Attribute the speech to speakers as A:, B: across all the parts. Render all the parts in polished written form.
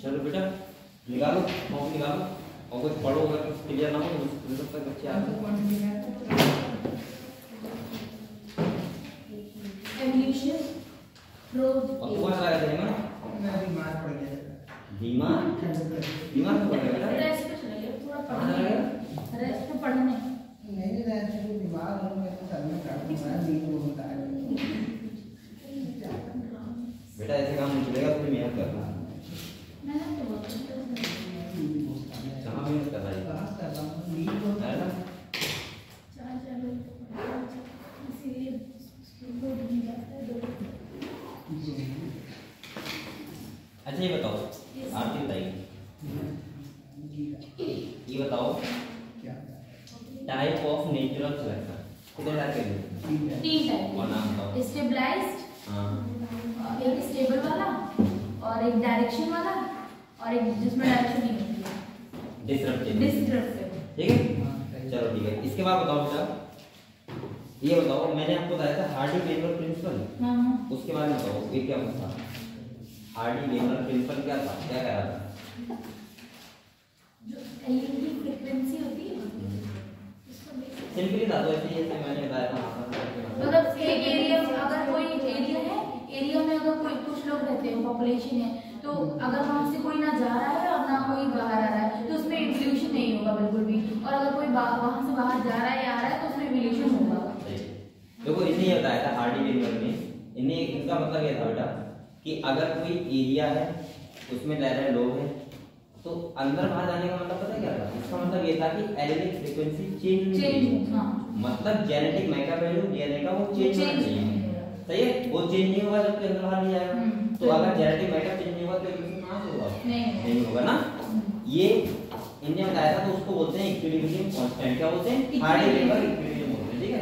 A: चलो बेटा निकालो, कॉपी निकालो और कुछ पढ़ो, अगर क्लियर ना हो तो तक बच्चे आते
B: एवोल्यूशन प्रोब।
A: और तुम्हारा आया था ना?
C: मैं बीमार पड़ गया।
A: बीमार पड़ गया बेटा?
B: रेस्ट पे चले गए, थोड़ा पढ़ने, रेस्ट पे पढ़ने
C: नहीं रेस्ट पे बीमार हूं मैं, तो सर में काट दूंगा, नींद में होता है
A: बेटा। ऐसे काम नहीं चलेगा, थोड़ी मेहनत करना।
B: मैंने तो बहुत
A: कहाँ मेहनत कर रहा है?
C: कहां कर रहा हूं, नींद होता है ना।
B: चार इसीलिए स्कूल नहीं जाता है दो।
A: अच्छा ये बताओ, आरती बताइए, ये बताओ
C: क्या
A: टाइप ऑफ नेचुरल सिलेक्शन कितने टाइप के हैं?
B: 3 टाइप।
A: और नाम बताओ।
B: स्टेबलाइज्ड,
A: हाँ,
B: एक स्टेबल वाला और एक डायरेक्शन वाला और एक जिसमें डायरेक्शन नहीं होती है, डिस्ट्रक्टिव।
A: ठीक है, चलो ठीक है। इसके बाद बताओ बेटा, ये बताओ मैंने आपको बताया था हार्डी वेवर प्रिंसिपल,
B: हाँ
A: उसके बारे में बताओ ये क्या था? हार्डी वेवर प्रिंसिपल क्या था, क्या कह रहा था?
B: जो एलईडी फ्रीक्वेंसी होती है
A: सिंपली था, तो ऐसे जैसे मैंने बताया था।
B: मतलब एक एरिया, अगर कोई एरिया है, एरिया में अगर कोई कुछ लोग रहते हैं, पॉपुलेशन है, तो अगर वहां से कोई ना जा रहा है और ना कोई बाहर आ रहा है तो उसमें इवोल्यूशन नहीं होगा बिल्कुल भी, और अगर कोई वहां से बाहर जा रहा है या आ रहा है तो उसमें इवोल्यूशन होगा।
A: देखो इन्हें ये बताया था हार्डी वेवर में, इन्हें इसका मतलब ये था बेटा कि अगर कोई एरिया है उसमें रह रहे लोग हैं तो अंदर बाहर जाने का मतलब पता क्या था? इसका मतलब ये था कि एलिनिक फ्रीक्वेंसी चेंज,
B: हाँ,
A: मतलब जेनेटिक मेगा वैल्यू डीएनए का वो चेंज होना चाहिए। सही है, वो चेंज नहीं होगा जब तक अंदर बाहर नहीं जाएगा। तो अगर जेनेटिक मेगा चेंज नहीं होगा तो इवोल्यूशन कहां से होगा? नहीं होगा ना। ये इन्हें बताया था, तो उसको बोलते हैं इक्विलिब्रियम कांस्टेंट। क्या बोलते हैं? हार्डी वेवर इक्विलिब्रियम बोलते हैं। ठीक है,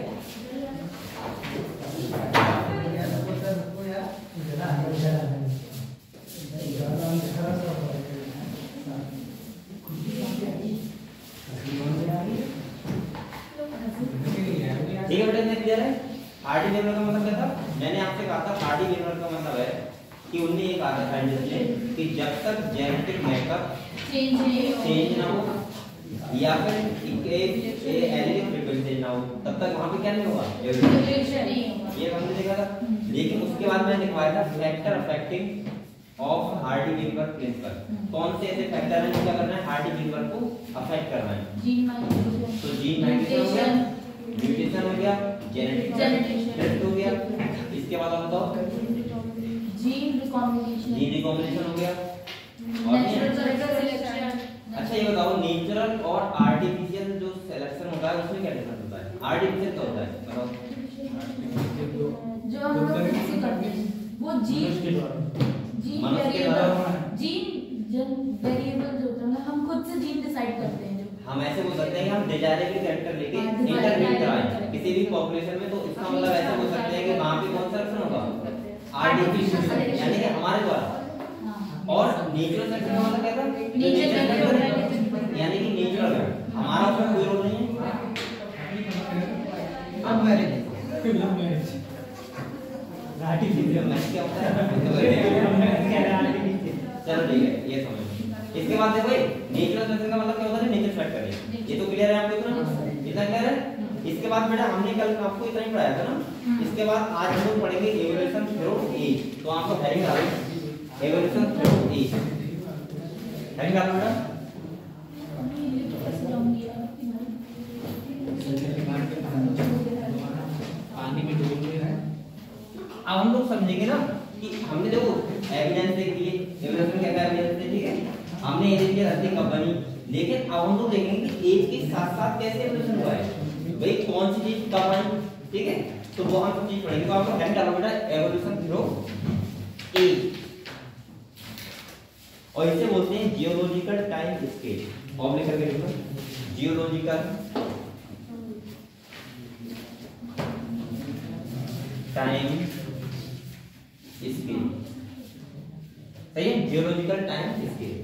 A: ठीक है बेटा, इतना क्लियर है? हार्डी वेवर का मतलब क्या था? मैंने आपसे कहा था हार्डी वेवर का मतलब है कि उन्होंने ये कहा था साइंटिस्ट ने कि जब तक जेनेटिक मेकअप चेंज ना हो या फिर एलिनिक फ्रीक्वेंसी ना हो तब तक वहां पे क्या नहीं होगा?
B: इवोल्यूशन नहीं होगा।
A: ये हमने देखा था। लेकिन उसके बाद मैंने दिखाया था फैक्टर अफेक्टिंग ऑफ हार्डी वेवर प्रिंसिपल। कौन से ऐसे फैक्टर हैं जो क्या करना है? हार्डी वेवर को अफेक्ट करना है।
B: जीन माइग्रेशन,
A: तो जीन माइग्रेशन हो गया, म्यूटेशन हो गया, जेनेटिक शिफ्ट हो गया। इसके बाद आप बताओ
B: जीन रिकॉम्बिनेशन
A: हो गया,
B: नेचुरल सिलेक्शन।
A: अच्छा ये बताओ नेचुरल और आर्टिफिशियल जो सिलेक्शन होता है उसमें क्या डिफरेंस होता है? आर्टिफिशियल क्या होता है बताओ?
B: जो हम लोग कैसे करते हैं वो जीन वेरिएबल्स होते हैं, हम खुद से जीन डिसाइड करते हैं। जो
A: हम ऐसे बोल सकते हैं कि हम डिजायरेबल कैरेक्टर लेके इंटरब्रीड कराएं किसी भी पॉपुलेशन में, तो इसका मतलब ऐसा बोल सकते हैं कि वहां पे कौन सा सिलेक्शन होगा? आर्टिफिशियल, यानी कि हमारे द्वारा। और नेचुरल सिलेक्शन का मतलब क्या था? यानी कि नेचुरल है, हमारा उसमें कोई रोल नहीं है।
C: अब मैंने
A: आर्टिफिशियल मैच क्या होता है? चलो ठीक है, ये समझ। इसके बाद देखो नेचुरल सिलेक्शन का मतलब क्या होता है? नेचर सेलेक्ट करें। ये तो क्लियर है आपको? इतना क्लियर है? इसके बाद बेटा हमने कल आपको इतना ही पढ़ाया था ना। इसके बाद आज हम लोग पढ़ेंगे इवोल्यूशन थ्रू एज। तो आपको हेडिंग डालो इवोल्यूशन थ्रू एज, हेडिंग डालो बेटा।
C: पानी में डूब रहे हैं।
A: अब हम लोग समझेंगे ना कि हमने देखो एविडेंस देख लिए, इवोल्यूशन क्या एविडेंस है, ठीक है। हमने ये देख लिया धरती कब बनी, लेकिन अब हम लोग देखेंगे कि एज के साथ साथ कैसे इवोल्यूशन हुआ है, भाई कौन सी चीज कब आई, ठीक है। तो वो हम सब चीज पढ़ेंगे। तो आपको हेडिंग डालो बेटा इवोल्यूशन थ्रू एज, और इसे बोलते हैं जियोलॉजिकल टाइम स्केल। और लिख करके देखो जियोलॉजिकल टाइम स्केल, सही है, जियोलॉजिकल टाइम स्केल।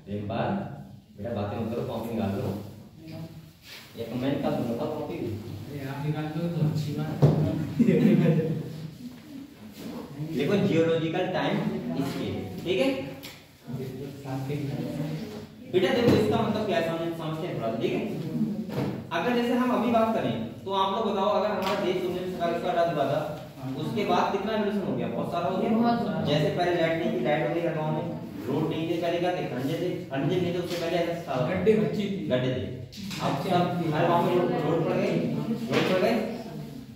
A: एक बार बेटा बातें मत करो, कॉपी निकाल लो या कमेंट कर दूंगा कॉपी भी।
C: आप निकाल दो तो अच्छी बात है।
A: देखो जियोलॉजिकल टाइम स्केल, ठीक है बेटा। देखो इसका मतलब क्या समझते हैं थोड़ा, ठीक है। अगर जैसे हम अभी बात करें तो आप लोग बताओ, अगर हमारा देश 1947 हुआ था, उसके बाद कितना एवोल्यूशन हो गया? बहुत सारा हो गया। जैसे पहले लाइट नहीं थी, लाइट हो गई गाँव में, रोड नहीं थे, पहले क्या थे? खंडे थे, खंडे नहीं थे, उससे पहले ऐसा था गड्ढे थे। अब सब हर गाँव में रोड पड़ गए।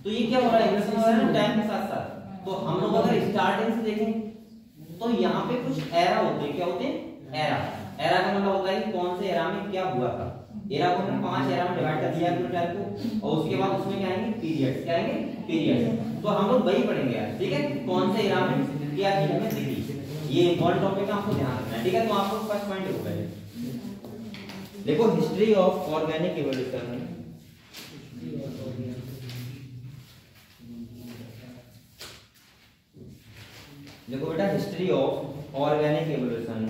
A: तो ये क्या हो रहा है? एवोल्यूशन हो रहा है ना टाइम के साथ साथ। तो हम लोग अगर स्टार्टिंग से देखें तो यहाँ पे कुछ एरा होते हैं। क्या होते हैं? एरा का मतलब होता है कि कौन से एरा में क्या हुआ था। एरा को हमने 5 एरा में डिवाइड कर दिया है पूरे टाइम को, और उसके बाद उसमें क्या आएंगे? पीरियड्स। क्या आएंगे? पीरियड्स। तो हम लोग वही पढ़ेंगे यार, ठीक है, कौन से एरा में क्या चीज हमें दिखी। ये इंपॉर्टेंट टॉपिक है, आपको ध्यान रखना है, ठीक है। तो आपको फर्स्ट पॉइंट देखो पहले, देखो हिस्ट्री ऑफ ऑर्गेनिक इवोल्यूशन। देखो बेटा, history of organic evolution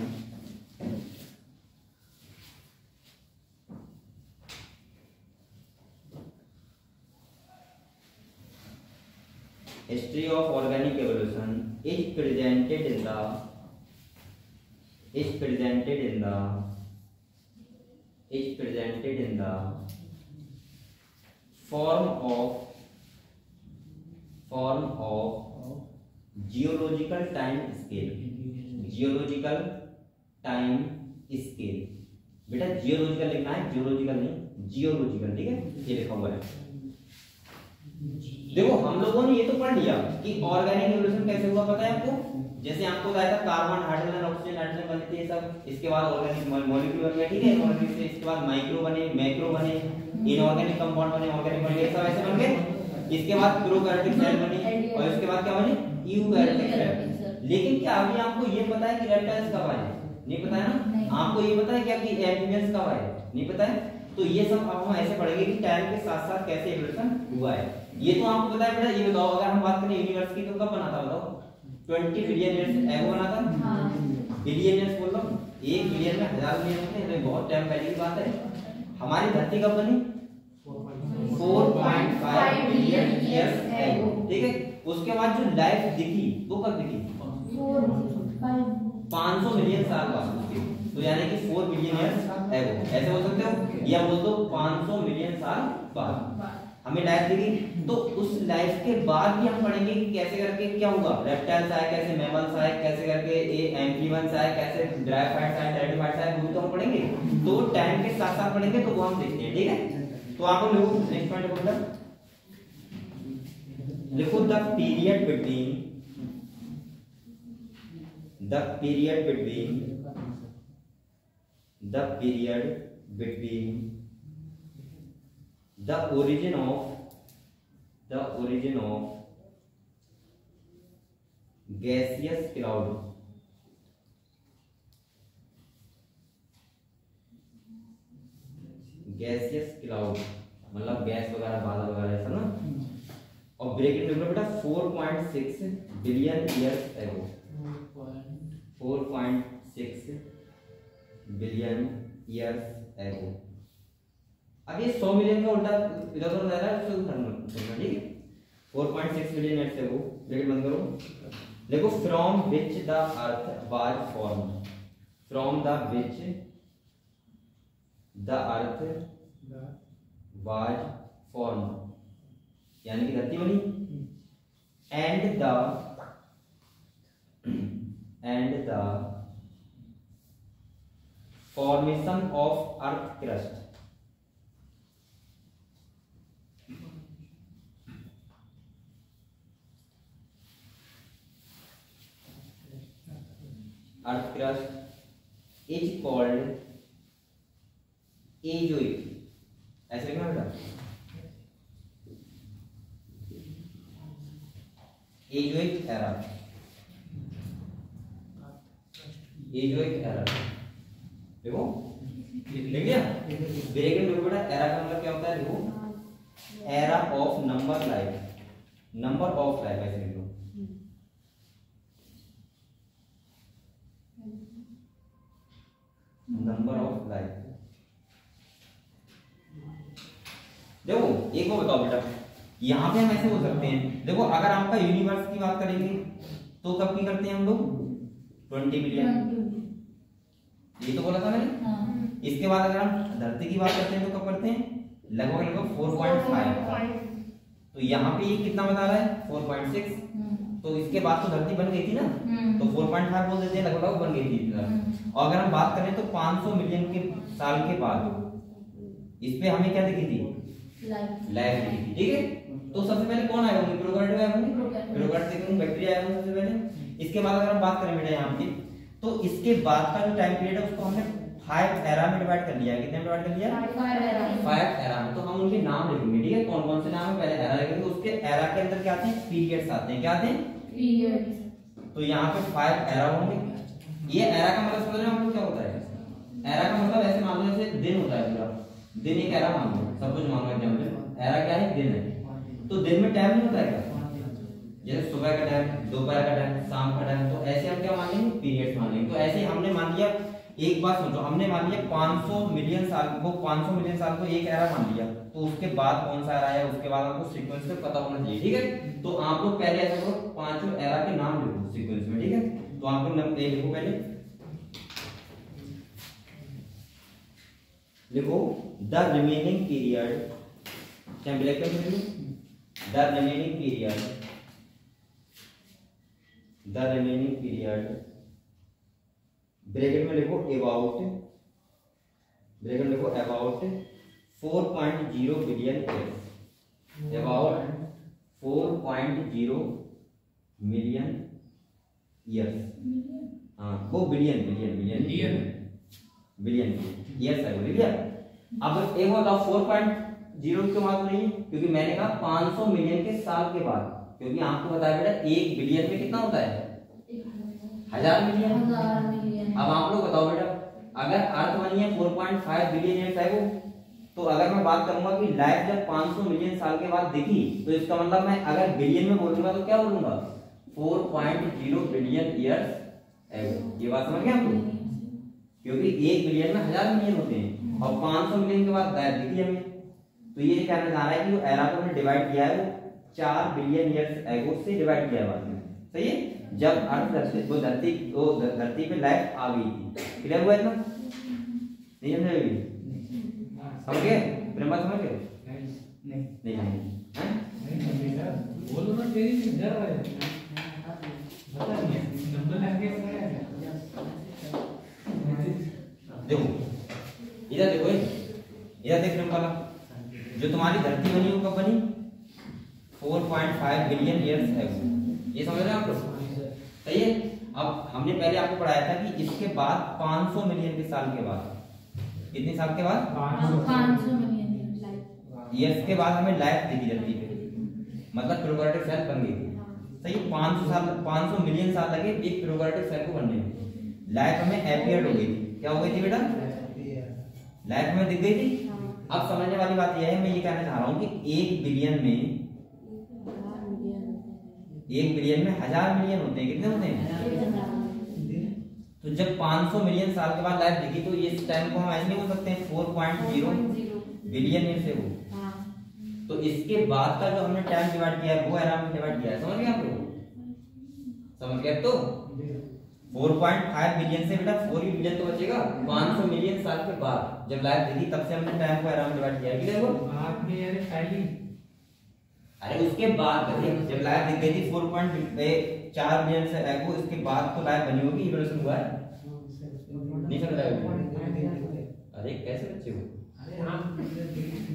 A: history of organic evolution is presented in the form of geological time scale बेटा जियोलॉजिकल लिखना है, जियोलॉजिकल नहीं, जियोलॉजिकल, ठीक है, ये लिखा हुआ है। देखो हम लोगों ने ये तो पढ़ लिया कि ऑर्गेनिक इवोल्यूशन कैसे हुआ, पता है आपको? जैसे आपको बताया था कार्बन, हाइड्रोजन, ऑक्सीजन, नाइट्रोजन बने थे ये सब, इसके बाद ऑर्गेनिक मॉलिक्यूल बन गया, ठीक है, मॉलिक्यूल से इसके बाद माइक्रो बने, मैक्रो बने, इनऑर्गेनिक कंपाउंड बने, ऑर्गेनिक बन गए, सब ऐसे बन गए। इसके बाद प्रोकैरियोटिक सेल बनी, और इसके बाद क्या बने? Eukaryotic cell. लेकिन क्या अभी आपको ये पता है कि रेप्टाइल्स कब आए? नहीं पता है ना। आपको ये पता है क्या कि एम्फीबियंस कब आए? नहीं पता है। तो ये सब अब हम ऐसे पढ़ेंगे कि टाइम के साथ साथ कैसे इवोल्यूशन हुआ है। ये तो आपको पता है बेटा। ये बताओ, अगर हम बात करें यूनिवर्स की तो कब बना था बताओ? 20 बिलियन ईयर्स एगो बना था। बिलियन ईयर्स बोल लो, 1 बिलियन में 1000 बिलियन होते हैं, तो बहुत टाइम पहले की बात है। हमारी धरती कब बनी? 4.5 बिलियन ईयर्स एगो, ठीक है। उसके बाद जो लाइफ दिखी वो कब दिखी? 500 मिलियन साल बाद। तो यानी कि 4 बिलियन ईयर्स एगो, ऐसे बोल सकते हो, या बोल दो 500 मिलियन साल बाद हमें लाइफ दिखी। तो उस लाइफ के बाद भी हम पढ़ेंगे कि कैसे करके क्या हुआ, रेप्टाइल्स आए, कैसे मैमल्स आए, कैसे करके ये एम्फीबियंस आए, कैसे ब्रायोफाइट्स आए, टेरिडोफाइट्स आए, वो तो हम पढ़ेंगे। तो टाइम के साथ साथ पढ़ेंगे, तो वो हम देखते हैं, ठीक है। तो आप लोग नेक्स्ट पॉइंट बोलना, देखो the period between the origin of gaseous cloud मतलब गैस वगैरह, बादल वगैरह ऐसा ना। और ब्रेक इट बेटा 4.6 billion years ago, 4.6 billion years ago. अब ये 100 मिलियन का उल्टा इधर उधर जा रहा है, उसको समझना, ठीक है। 4.6 बिलियन ईयर्स एगो, ब्रेक बंद करो। देखो from which the earth was formed, from the which the earth was formed, यानी कि धरती बनी। And the formation of earth crust, earth crust is called Azoic, ऐसे लिखना बेटा, एजोइक एरा, एजोइक एरा। देखो लिख लिया ब्रेक इन बेटा। एरा का मतलब क्या होता है? देखो era of number life, number of life ऐसे लिख लो। Number of life. देखो एक को बताओ बेटा, यहाँ पे हम ऐसे बोल सकते हैं। देखो अगर आपका यूनिवर्स की बात करेंगे तो कब की करते हैं हम लोग 20 बिलियन, ये तो बोला था मैंने।
B: हाँ।
A: इसके बाद अगर हम धरती की बात करते हैं तो कब करते हैं, लगभग लगभग 4.5। तो यहाँ पे ये कितना बता रहा है 4.6, तो इसके बाद तो धरती बन गई थी ना, तो 4.5 बोल देते हैं, लगभग बन गई थी इतना। और अगर हम बात करें तो 500 मिलियन के साल के बाद इस पे हमें क्या दिखी थी, लाइफ दिखी थी, ठीक है। तो सबसे पहले कौन आए होंगे, प्रोकैरियोट आए होंगे, प्रोकैरियोट से बैक्टीरिया आए होंगे सबसे पहले। इसके बाद अगर हम बात करें बेटा यहाँ पे, तो इसके बाद का जो टाइम पीरियड है उसको हमने 5 एरा में डिवाइड कर लिया है। कितने में डिवाइड कर लिया, 5 एरा में। तो हम उनके नाम लिखेंगे, ठीक है, कौन कौन से नाम है पहले एरा लिखेंगे, उसके एरा के अंदर क्या आते हैं, पीरियड्स आते हैं, क्या आते हैं, पीरियड्स। तो यहाँ पे 5 एरा होंगे। ये एरा का मतलब समझ रहे हैं हम लोग क्या होता है, एरा का मतलब ऐसे मान लो जैसे दिन होता है, पूरा दिन एक एरा मान लो, सब कुछ मान लो एग्जांपल, एरा क्या है, दिन है। तो दिन में टाइम नहीं होता है क्या, जैसे सुबह का टाइम, दोपहर का टाइम, शाम का टाइम, तो ऐसे हम क्या मान लेंगे, पीरियड्स मान लेंगे। तो ऐसे हमने मान लिया, एक बात सोचो, हमने मान लिया 500 मिलियन साल को, 500 मिलियन साल को एक एरा मान लिया, तो उसके बाद कौन सा एरा है, उसके बाद आपको सीक्वेंस में पता होना चाहिए, ठीक है। तो आप लोग पहले ऐसा करो, पांचों एरा के नाम लिखो सीक्वेंस में, ठीक है। तो आप लोग लिखो, पहले लिखो द रिमेनिंग पीरियड, क्या ब्लैक पेन में लिखो, the remaining period, the remaining period, bracket में लिखो अबाउट, ब्रैकेट में लिखो about 4.0 billion years, about 4.0 million years, हाँ वो billion billion billion billion years है, बोल दिया। अब एक बताओ 4.0 क्यों बात हो रही है, क्योंकि मैंने कहा 500 मिलियन के साल के बाद, क्योंकि आपको बताया बेटा 1 बिलियन में कितना होता है, 1000 मिलियन। अब आप लोग बताओ बेटा, अगर अर्थ बनी है 4.5 बिलियन ईयर्स है वो, तो अगर मैं बात करूंगा कि लाइफ जब 500 मिलियन साल के बाद दिखी, तो इसका मतलब मैं अगर बिलियन में बोलूंगा तो क्या बोलूंगा, 4.0 बिलियन ईयर्स है। ये बात समझ गए आप लोग, क्योंकि 1 बिलियन में 1000 मिलियन होते हैं और 500 मिलियन के बाद लाइफ दिखी हमें। तो ये कहना चाह रहा है कि जो एरा को हमने डिवाइड किया है वो 4 बिलियन ईयर्स एगो से डिवाइड किया है बाद में, सही है, जब धरती पे लाइफ आ गई थी। क्लियर हुआ इतना, नहीं समझ गए, ब्रह्मा समझ गए, नहीं
D: बोलो ना, तेरी डर रहा है, बता नहीं नंबर लगे
A: देखो, इधर देखो, इधर देख ब्रह्मा, जो तुम्हारी धरती बनी वो कब बनी, 4.5 बिलियन ईयर्स है, ये समझ रहे हैं आप लोग, सही है। अब हमने पहले आपको पढ़ाया था कि इसके बाद 500 मिलियन के साल के बाद, कितने साल के बाद,
B: 500 मिलियन
A: ईयर्स के बाद हमें लाइफ दिखी धरती पे, मतलब प्रोकैरियोटिक सेल बन गई थी, सही। 500 मिलियन साल लगे एक प्रोकैरियोटिक सेल को बनने में, लाइफ हमें अपीयर हो गई थी, क्या हो गई थी बेटा, लाइफ हमें दिख गई थी। अब समझने वाली बात यह है, मैं ये कहना चाह रहा हूँ कि 1 बिलियन में 1000 मिलियन होते हैं, कितने होते हैं, तो जब 500 मिलियन साल के बाद लाइफ दिखी, तो इस टाइम को हम ऐसे नहीं बोल सकते हैं 4.0 बिलियन ईयर से हो। तो इसके बाद का जो हमने टाइम डिवाइड किया है वो एरा में डिवाइड किया है, समझ गए आप लोग, समझ गए। तो 4.5 बिलियन से बेटा 4 बिलियन तो बचेगा, 500 मिलियन साल के बाद जब लाइफ दिखी तब से हमने टाइम को एरा में डिवाइड किया है, क्लियर हो।
D: बाद में यार पहली,
A: अरे उसके बाद जब लाइफ दिख गई थी 4.4 बिलियन से एगो, इसके बाद तो लाइफ बनी होगी, इवोल्यूशन हुआ है, नहीं समझ रहे हो, अरे कैसे बच्चे हो,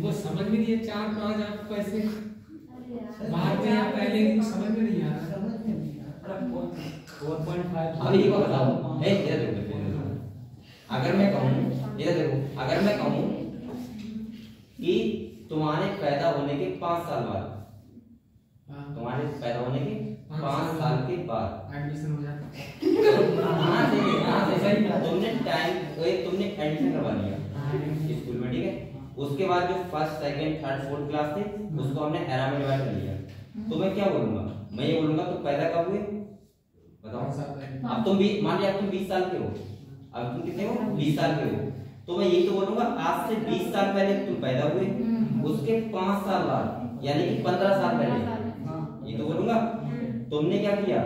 D: वो समझ में नहीं है, 4-5 आपको ऐसे बाहर में या पहले समझ में नहीं आ रहा, 4.5।
A: अब ये को बताओ, इधर देखो, अगर मैं कहूँ, इधर देखो, अगर मैं कहूँ कि तुम्हारे पैदा होने के 5 साल बाद, तुम्हारे पैदा होने के 5 साल के बाद
D: एडमिशन हो जाता,
A: तुमने एडमिशन करवा लिया स्कूल में, ठीक है। उसके बाद जो first, second, third, fourth class थे उसको हमने एरा में डिवाइड कर लिया, तो मैं क्या बोलूंगा, मैं ये बोलूंगा तो पैदा कब हुए बताओ। अब तुम भी मान लिया, तुम 20 साल के हो, अब तुम कितने हो, 20 साल के हो, तो मैं यही तो बोलूंगा आज से 20 साल पहले तुम पैदा हुए, उसके 5 साल बाद यानी कि 15 साल पहले, ये तो बोलूंगा। तुमने क्या किया,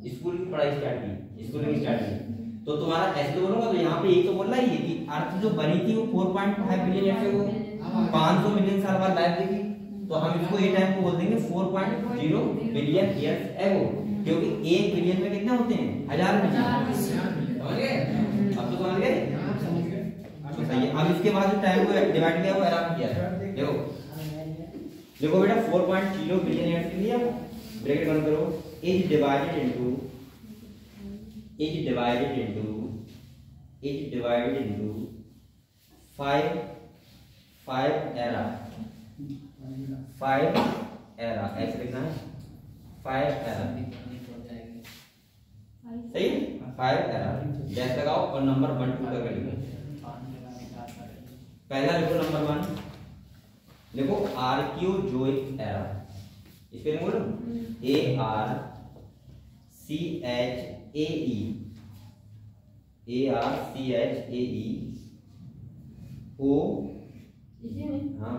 A: स्कूल की पढ़ाई स्टार्ट की, स्कूलिंग स्टार्ट की, तो तुम्हारा ऐसे तो बोलूंगा, तो यहाँ पे यही तो बोल रहा है कि अर्थ जो बनी थी वो 4.5 बिलियन ईयर से वो 500 मिलियन साल बाद लाइफ देखी, तो हम इसको ये टाइम को बोल देंगे 4.0 बिलियन ईयर्स एगो, क्योंकि 1 बिलियन में कितने होते हैं? 1000 बिलियन। समझ गए? अब तो समझ गए? तो सही है। अब इसके बाद जो टाइम को डिवाइड किया वो आराम किया है। देखो देखो बेटा 4.0 बिलियन ईयर्स के लिए ब्रैकेट बंद करो, is divided into 5 era, 5 era ऐसे लिखना है, 5 एरा, सही है? 5 एरा जैसे लगाओ और नंबर 1 2 करके लिखो। पहला लिखो नंबर 1, लिखो आर्कियोजोइक एरा, इसके लिए बोलो ARCHAE O हाँ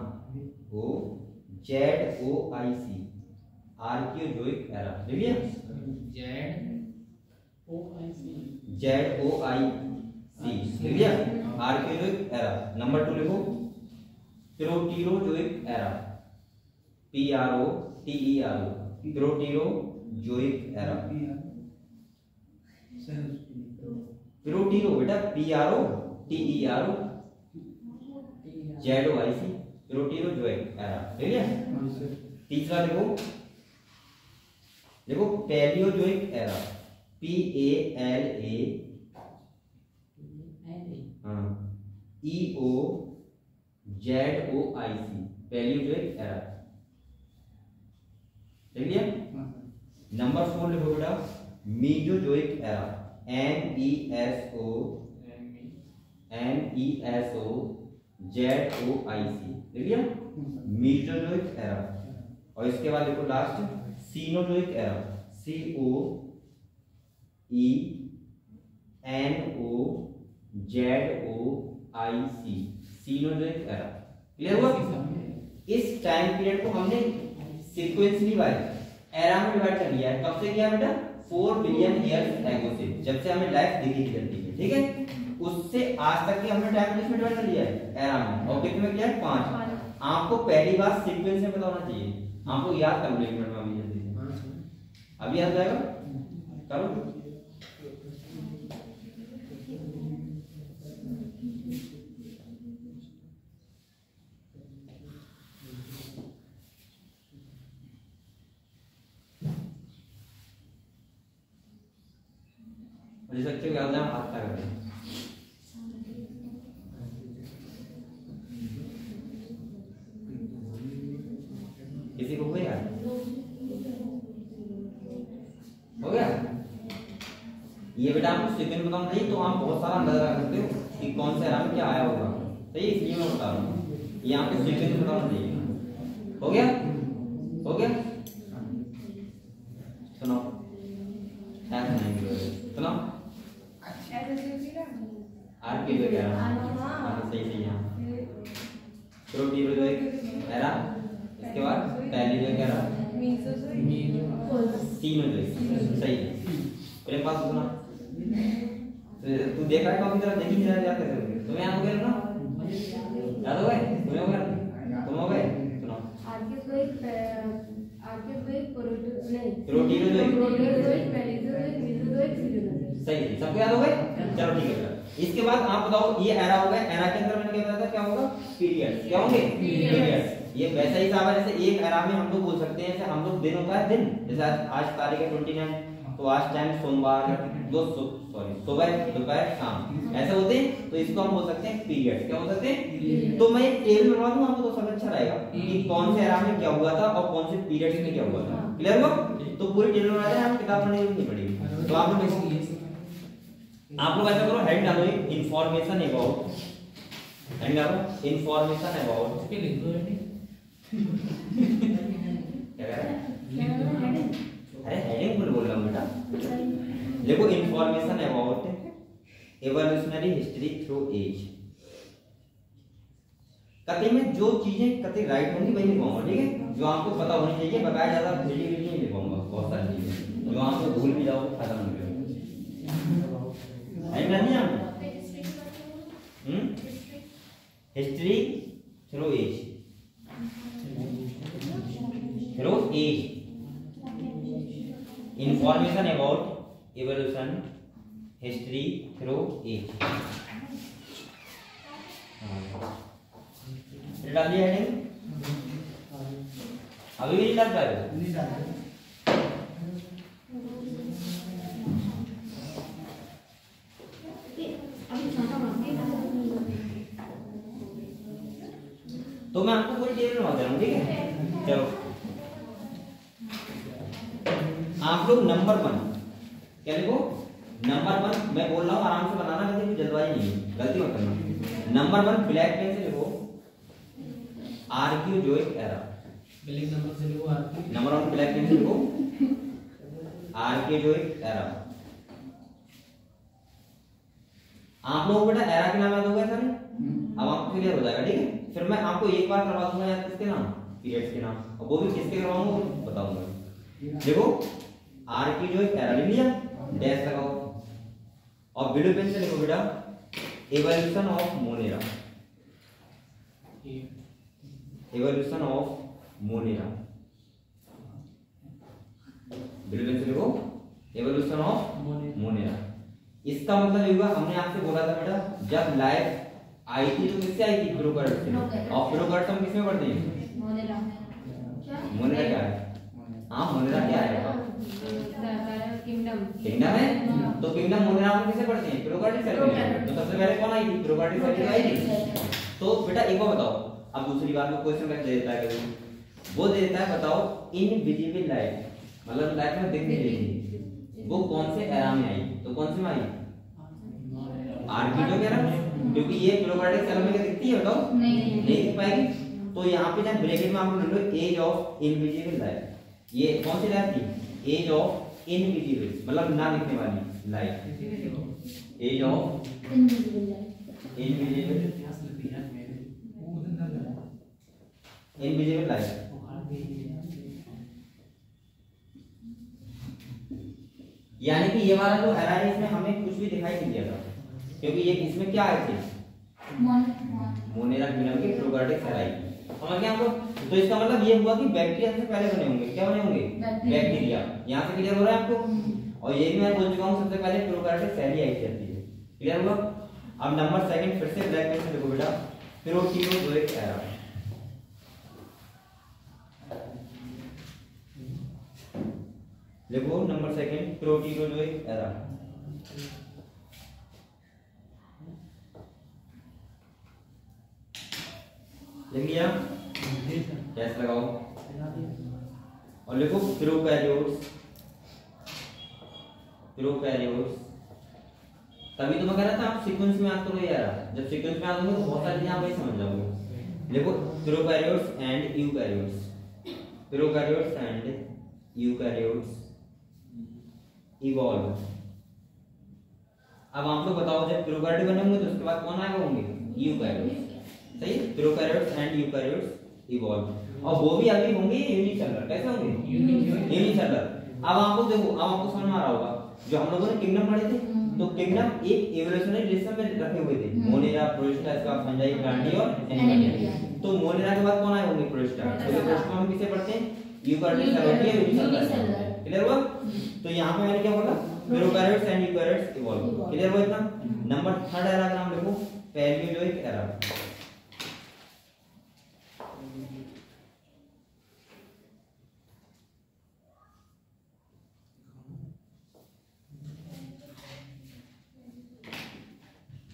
A: ZOIC आर्कियोजोइक एरा, देखिए ZOIC देखिए आर्कियोजोइक एरा। नंबर 2 लिखो प्रोटीरोजोइक एरा, PROTERO प्रोटीरोजोइक एरा, प्रोटीरो बेटा PROTERO ZOIC प्रोटीरोजोइक एरा, ठीक है? तीसरा देखो Palaeozoic era, PALAEOZOIC Palaeozoic era, देख लिया? नंबर 4 लिखो बेटा मीजोजोइक एरा, MESOZOIC, देख लिया? Mesozoic era. और इसके बाद देखो last Cenozoic era, COENOZOIC Cenozoic era. Clear हुआ? इस टाइम पीरियड को हमने सीक्वेंसली वाइज एरा में डिवाइड कर लिया है। कब से किया बेटा? 4 बिलियन ईयर्स एगो से, जब से हमें लाइफ दिखी थी धरती पे, ठीक है? उससे आज तक की हमने टाइम किसमें डिवाइड कर लिया है? एरा में। और कितने में किया है? 5। आपको पहली बात सीक्वेंस में पता होना चाहिए, आपको याद कर लो 1 मिनट में अभी जल्दी से। अभी याद जाएगा? करो। सकते हो याद है, हाथ का करते हैं। किसी को हुआ हो गया? ये बेटा आपको सेकंड बताऊं नहीं तो आप बहुत सारा अंदाजा लगा सकते हो कि कौन से एरा में क्या आया होगा, सही? इसलिए मैं बता रहा हूँ, ये आपको सेकंड बताना चाहिए। हो गया? हो गया? सुनो सुनो आर्की पे क्या सही सही है। प्रोटीरोजोइक एरा, इसके बाद पैलियोजोइक एरा, सीनोजोइक, सही है। मेरे पास सुना तू देख रहा है कॉपी तरफ, देखी जरा क्या कर रहे हो तुम्हें? याद हो गया ना? याद हो गए? तुम्हें हो गया? तुम हो गए? सुनो
B: आर्कियोजोइक
A: प्रोटीरोजोइक
B: पैलियोजोइक मेसोजोइक सीनोजोइक,
A: सही। सबको याद हो गए? चलो ठीक है। इसके बाद आप बताओ, ये एरा हो गया, एरा के अंदर मैंने क्या बताया था, क्या होगा? पीरियड। क्या होंगे? पीरियड। ये वैसा ही हिसाब है जैसे एक एरा में हम लोग बोल सकते हैं, जैसे हम लोग दिन होता है दिन, जैसे आज तारीख है 29, तो आज टाइम सोमवार, सुबह दोपहर शाम, ऐसे होते हैं। तो इसको हम बोल सकते हैं पीरियड। क्या हो सकते हैं? तो मैं एक टेबल बनवा दूं आपको, तो सब अच्छा रहेगा कि कौन से एरा में क्या हुआ था और कौन से पीरियड में क्या हुआ था। क्लियर हुआ? तो पूरी टेबल बना दें, आप किताब पढ़ने की जरूरत नहीं पड़ेगी। तो आप लोग ऐसा करो, हेड डालो इंफॉर्मेशन अबाउट, हेड डालो इंफॉर्मेशन अबाउट,
D: इसके लिख दो बेटे।
A: क्या कह रहा है? अरे हेडिंग बोल रहा हूं बेटा। देखो information about evolutionary history through age, कते में जो चीजें कते राइट होंगी वही लिखवाऊंगा, ठीक है? जो आपको पता होनी चाहिए, बकाया ज्यादा नहीं लिखवाऊंगा। बहुत सारी चीजें जो आपको भूल भी जाओ history through age, through age, information about evolution, history through age. डाल दिया हेडिंग, अभी भी नहीं डाल पाए?
C: नहीं डाल
A: तो मैं आपको पूरी टेबल बना दे रहा हूँ, ठीक है? चलो आप लोग नंबर 1 क्या लिखो? नंबर 1 मैं बोल रहा हूँ आराम से बनाना, कभी जल्दबाजी नहीं है, गलती मत करना। नंबर 1 ब्लैक पेन से लिखो आर्कियोजोइक एरा।
D: ब्लैक नंबर से लिखो आर्कियोजोइक।
A: नंबर 1 ब्लैक पेन से लिखो आर्कियोजोइक एरा। आप लोग बेटा एरा के नाम याद हो गया सर? अब आपको क्लियर हो जाएगा, ठीक है? फिर मैं आपको एक बार करवा दूंगा याद किसके नाम, पीरियड्स के नाम, और वो भी किसके करवाऊंगा वो बताऊंगा। देखो आर्कियोजोइक एरा लिख लिया, डैश लगाओ, और ब्लू पेन से लिखो बेटा evolution of Monera. Evolution of Monera, blue pen से लिखो एवोल्यूशन ऑफ मोनेरा। इसका मतलब ये हुआ, हमने आपसे बोला था बेटा जब लाइफ आई थी तो किससे आई थी? प्रोकैरियोट से। और प्रोकैरियोट हम किसमें पढ़ते हैं?
B: मोनेरा।
A: मोनेरा क्या है? हाँ मोनेरा क्या है?
B: किंगडम।
A: किंगडम है, तो किंगडम मोनेरा हम किसे पढ़ते हैं? प्रोकैरियोट सेल में। तो सबसे पहले कौन आई थी? प्रोकैरियोट सेल आई थी। तो बेटा एक बार बताओ, अब दूसरी बात को क्वेश्चन में दे देता है कभी, वो दे देता है बताओ इनविजिबल लाइट, मतलब लाइट में दिख नहीं रही थी, वो कौन से एरा में आई? तो कौन से में आई? आर्कियोजोइक एरा, क्योंकि ये प्रोकैरियोटिक सेल में क्या दिखती है बताओ? नहीं दिख पाएगी। तो यहाँ पे जब ब्रैकेट में आप लोग लो एज ऑफ इनविजिबल लाइट, ये कौन सी लाइट थी? एज ऑफ इनविजिबल, मतलब ना दिखने वाली light, age of invisible, invisible light. यानी कि ये वाला जो एरा है इसमें हमें कुछ भी दिखाई नहीं दिया था, क्योंकि ये इसमें क्या आए थे? मोनेरा किंगडम के प्रोकैरियोटिक सेल आई। समझ गए आप लोग? तो इसका मतलब ये हुआ कि बैक्टीरिया से पहले बने होंगे। क्या बने होंगे? बैक्टीरिया। यहाँ से क्लियर हो रहा है आपको? और ये भी मैं बोल चुका हूँ सबसे पहले प्रोकैरियोटिक सेल ही आई थी। क्लियर हुआ? अब नंबर 2 फिर से ब्लैक पेन से लिखो बेटा प्रोटीनोजोइक एरा। लिखो नंबर 2 प्रोटीनोजोइक एरा। लिख लिया? कैसे लगाओ और लिखो प्रोकैरियोट्स। प्रोकैरियोट्स तभी तो मैं कह रहा था आप सीक्वेंस में याद करो यार, जब सीक्वेंस में याद होंगे तो बहुत सारी चीजें आप वही समझ जाओगे। लिखो prokaryotes and eukaryotes. Prokaryotes and eukaryotes evolve. अब आप लोग बताओ जब प्रोकैरियोट बने होंगे तो उसके बाद कौन आएगा होंगे? यूकैरियोट्स। सही? प्रोकैरियोट्स एंड यूकैरियोट्स इवॉल्व, और वो भी अभी होंगे यूनिसेलुलर। कैसे होंगे? यूनिसेलुलर। अब आपको देखो, अब आपको समझ में आ रहा होगा जो हम लोगों ने किंगडम पढ़े थे, तो किंगडम एक इवोल्यूशनरी रिलेशन में रखे हुए थे, मोनेरा, प्रोटिस्टा, इसका फंजाई, प्लांटी और एनिमलिया। तो मोनेरा के बाद कौन आए होंगे? प्रोटिस्टा। तो प्रोटिस्टा हम किसे पढ़ते हैं? यूकैरियोटिक सेल होती है यूनिसेलुलर। क्लियर हुआ? तो यहाँ पे मैंने क्या बोला? Prokaryotes and eukaryotes evolve. Clear हुआ इतना? नंबर 3 एरा का नाम लिखो पैलियोजोइक एरा।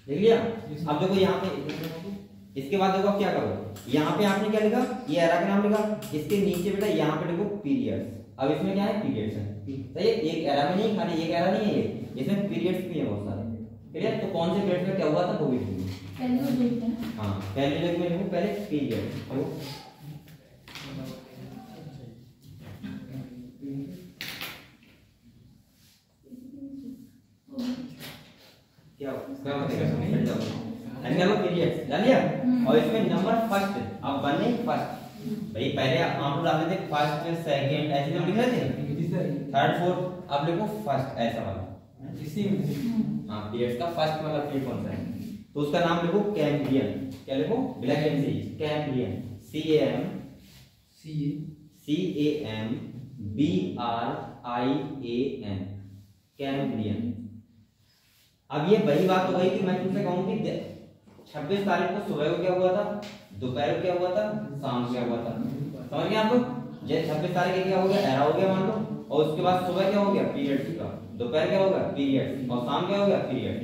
A: देख लिया? अब देखो यहाँ पे, इसके बाद देखो क्या करो, यहाँ पे आपने क्या लिखा? ये एरा का नाम लिखा, इसके नीचे बेटा यहाँ पे लिखो पीरियड्स। अब इसमें क्या है? पीरियड्स है। सही है? एक एरा में नहीं, खाली एक एरा नहीं है ये, इसमें पीरियड्स भी है बहुत सारे। क्लियर? तो कौन से पीरियड्स में क्या हुआ था वो भी लिखो। हाँ पैलियोजोइक में लिखो पहले पीरियड। क्या पीरियड्स डाल लिया? और इसमें नंबर 1 अब बने 1 भाई, पहले आप लोग डालते थे 1st 2nd ऐसे तो लिख रहे थे, 3rd 4th, अब लिखो 1st ऐसा वाला। इसी में हाँ पीरियड्स का 1st वाला पीरियड कौन सा है? तो तो उसका नाम लिखो कैम्ब्रियन। क्या लिखो? Black and sea, Cambrian, CAMBRIAN, Cambrian. अब ये वही बात हो गई कि मैं तुमसे कहूं कि 26 तारीख को सुबह को क्या हुआ था, दोपहर को क्या हुआ था, शाम को क्या हुआ था। समझ गए आप लोग? जैसे 26 तारीख को क्या हो गया, एरा हो गया मान लो, और उसके बाद सुबह क्या हो गया, पीरियड्स का, दोपहर क्या होगा, पीरियड्स, और शाम क्या होगा, पीरियड।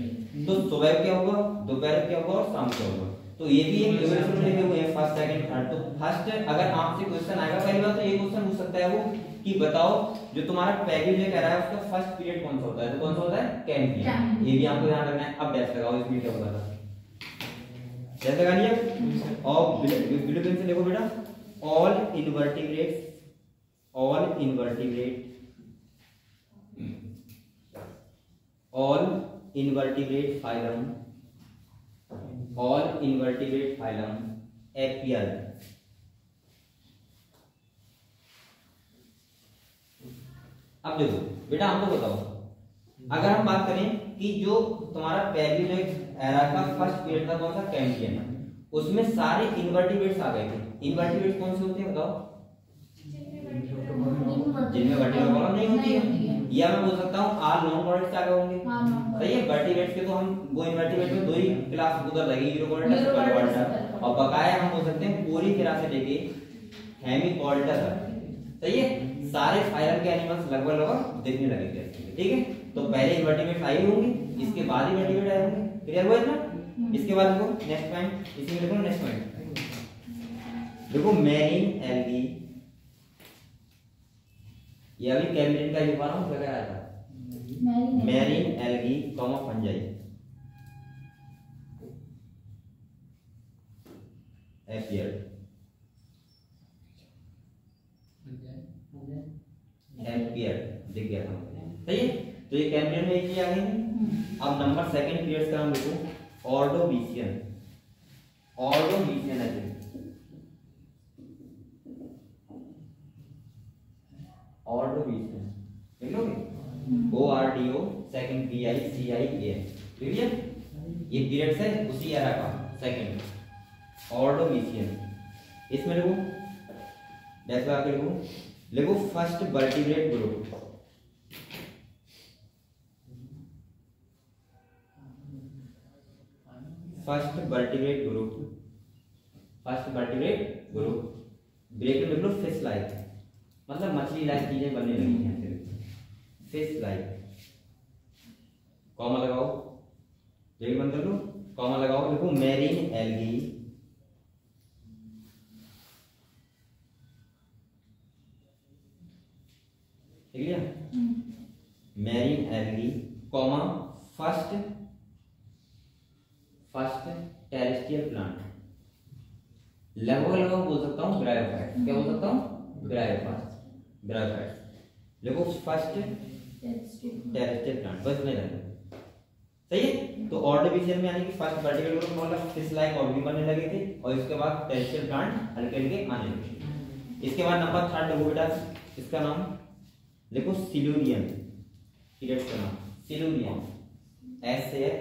A: तो सुबह क्या हुआ, दोपहर क्या हुआ और शाम क्या हुआ। तो ये भी एक इवोल्यूशन में लिखे हुए हैं, फर्स्ट सेकंड थर्ड। तो फर्स्ट अगर आपसे क्वेश्चन आएगा पहली बार, तो ये क्वेश्चन पूछ सकता है वो कि बताओ जो तुम्हारा पैरीवियर कह रहा है उसका फर्स्ट पीरियड कौन सा होता है, तो कौन सा होता है, कैम्ब्रियन। ये भी आपको ध्यान रखना है। अब डैश लगाओ, इसमें क्या होगा, डैश लगा लिया। और बिलोबिन से देखो बेटा, all invertebrates, all invertebrate, all invertebrate phylum, all invertebrate phylum appeared. अब देखो बेटा, हमको बताओ, अगर हम बात करें कि जो तुम्हारा पैलियोलिथिक एरा का फर्स्ट पीरियड था कौन सा, कैम्ब्रियन, उसमें सारे इनवर्टिब्रेट्स आ गए थे। इनवर्टिब्रेट्स कौन से होते हैं बताओ? जिनमें वर्टिब्रल कॉलम नहीं होती है। या मैं बोल सकता हूँ आल नॉन कॉर्डेट्स आ गए होंगे। सही है। वर्टिब्रेट्स के तो हम वो इनवर्टिब्रेट में दो ही क्लास उधर लगेगी, यूरोकॉर्डेट्स, सुपरकॉर्डेट्स, और बकाया हम बोल सकते हैं पूरी तरह से लेके हेमिकॉर्डेट्स तक। सही है। सारे फाइलम के एनिमल्स लगभग लगभग दिखने लगेंगे। ठीक है। तो पहले इनवर्टिब्रेट आए होंगे, इसके बाद ही वर्टिब्रेट आए होंगे। क्लियर हुआ इतना? इसके बाद देखो नेक्स्ट पॉइंट, इसमें देखो नेक्स्ट पॉइंट देखो, मैरीन एल्गी। ये अभी कैम्ब्रियन का लिखवा रहा हूँ, क्या आया था, marine algae comma fungi appeared, appeared दिख गया था। सही है। तो ये कैम्ब्रियन में एक चीज आ गई। अब नंबर सेकंड पीरियड्स का नाम लिखो, ऑर्डोविशियन, ऑर्डोविशियन है, ऑर्डोविशियन लिख लोगे, ORDO सेकंड BICIAN। ठीक है। ये पीरियड्स है उसी एरा का सेकंड, ऑर्डोविशियन। इसमें लिखो, डैश लगा के लिखो, लिखो first vertebrate group, first vertebrate group, first vertebrate group, bracket में लिख लो फिश लाइक, मतलब मछली लाइक चीजें बनने लगी हैं, फिश लाइक, कॉमा लगाओ, ब्रेकेट बंद कर लो, कॉमा लगाओ, लिखो मैरीन एल्गी, ठीक है, marine algae comma first terrestrial plant, लगभग लगभग बोल सकता हूँ ब्रायोफाइट्स। क्या बोल सकता हूँ? Bryophytes, bryophytes. देखो फर्स्ट टेरेस्ट्रियल प्लांट, बस नहीं रहता। सही है। तो ऑर्डोविशियन में यानी कि फर्स्ट वर्टिब्रल ग्रुप मतलब फिश लाइक ऑर्गेनिज्म बनने लगे थे, और इसके बाद टेरेस्ट्रियल प्लांट हल्के हल्के आने लगे। इसके बाद नंबर थर्ड देखो बेटा, इसका नाम देखो सिल्यूरियन, पीरियड्स का नाम सिल्यूरियन, SILURIAN,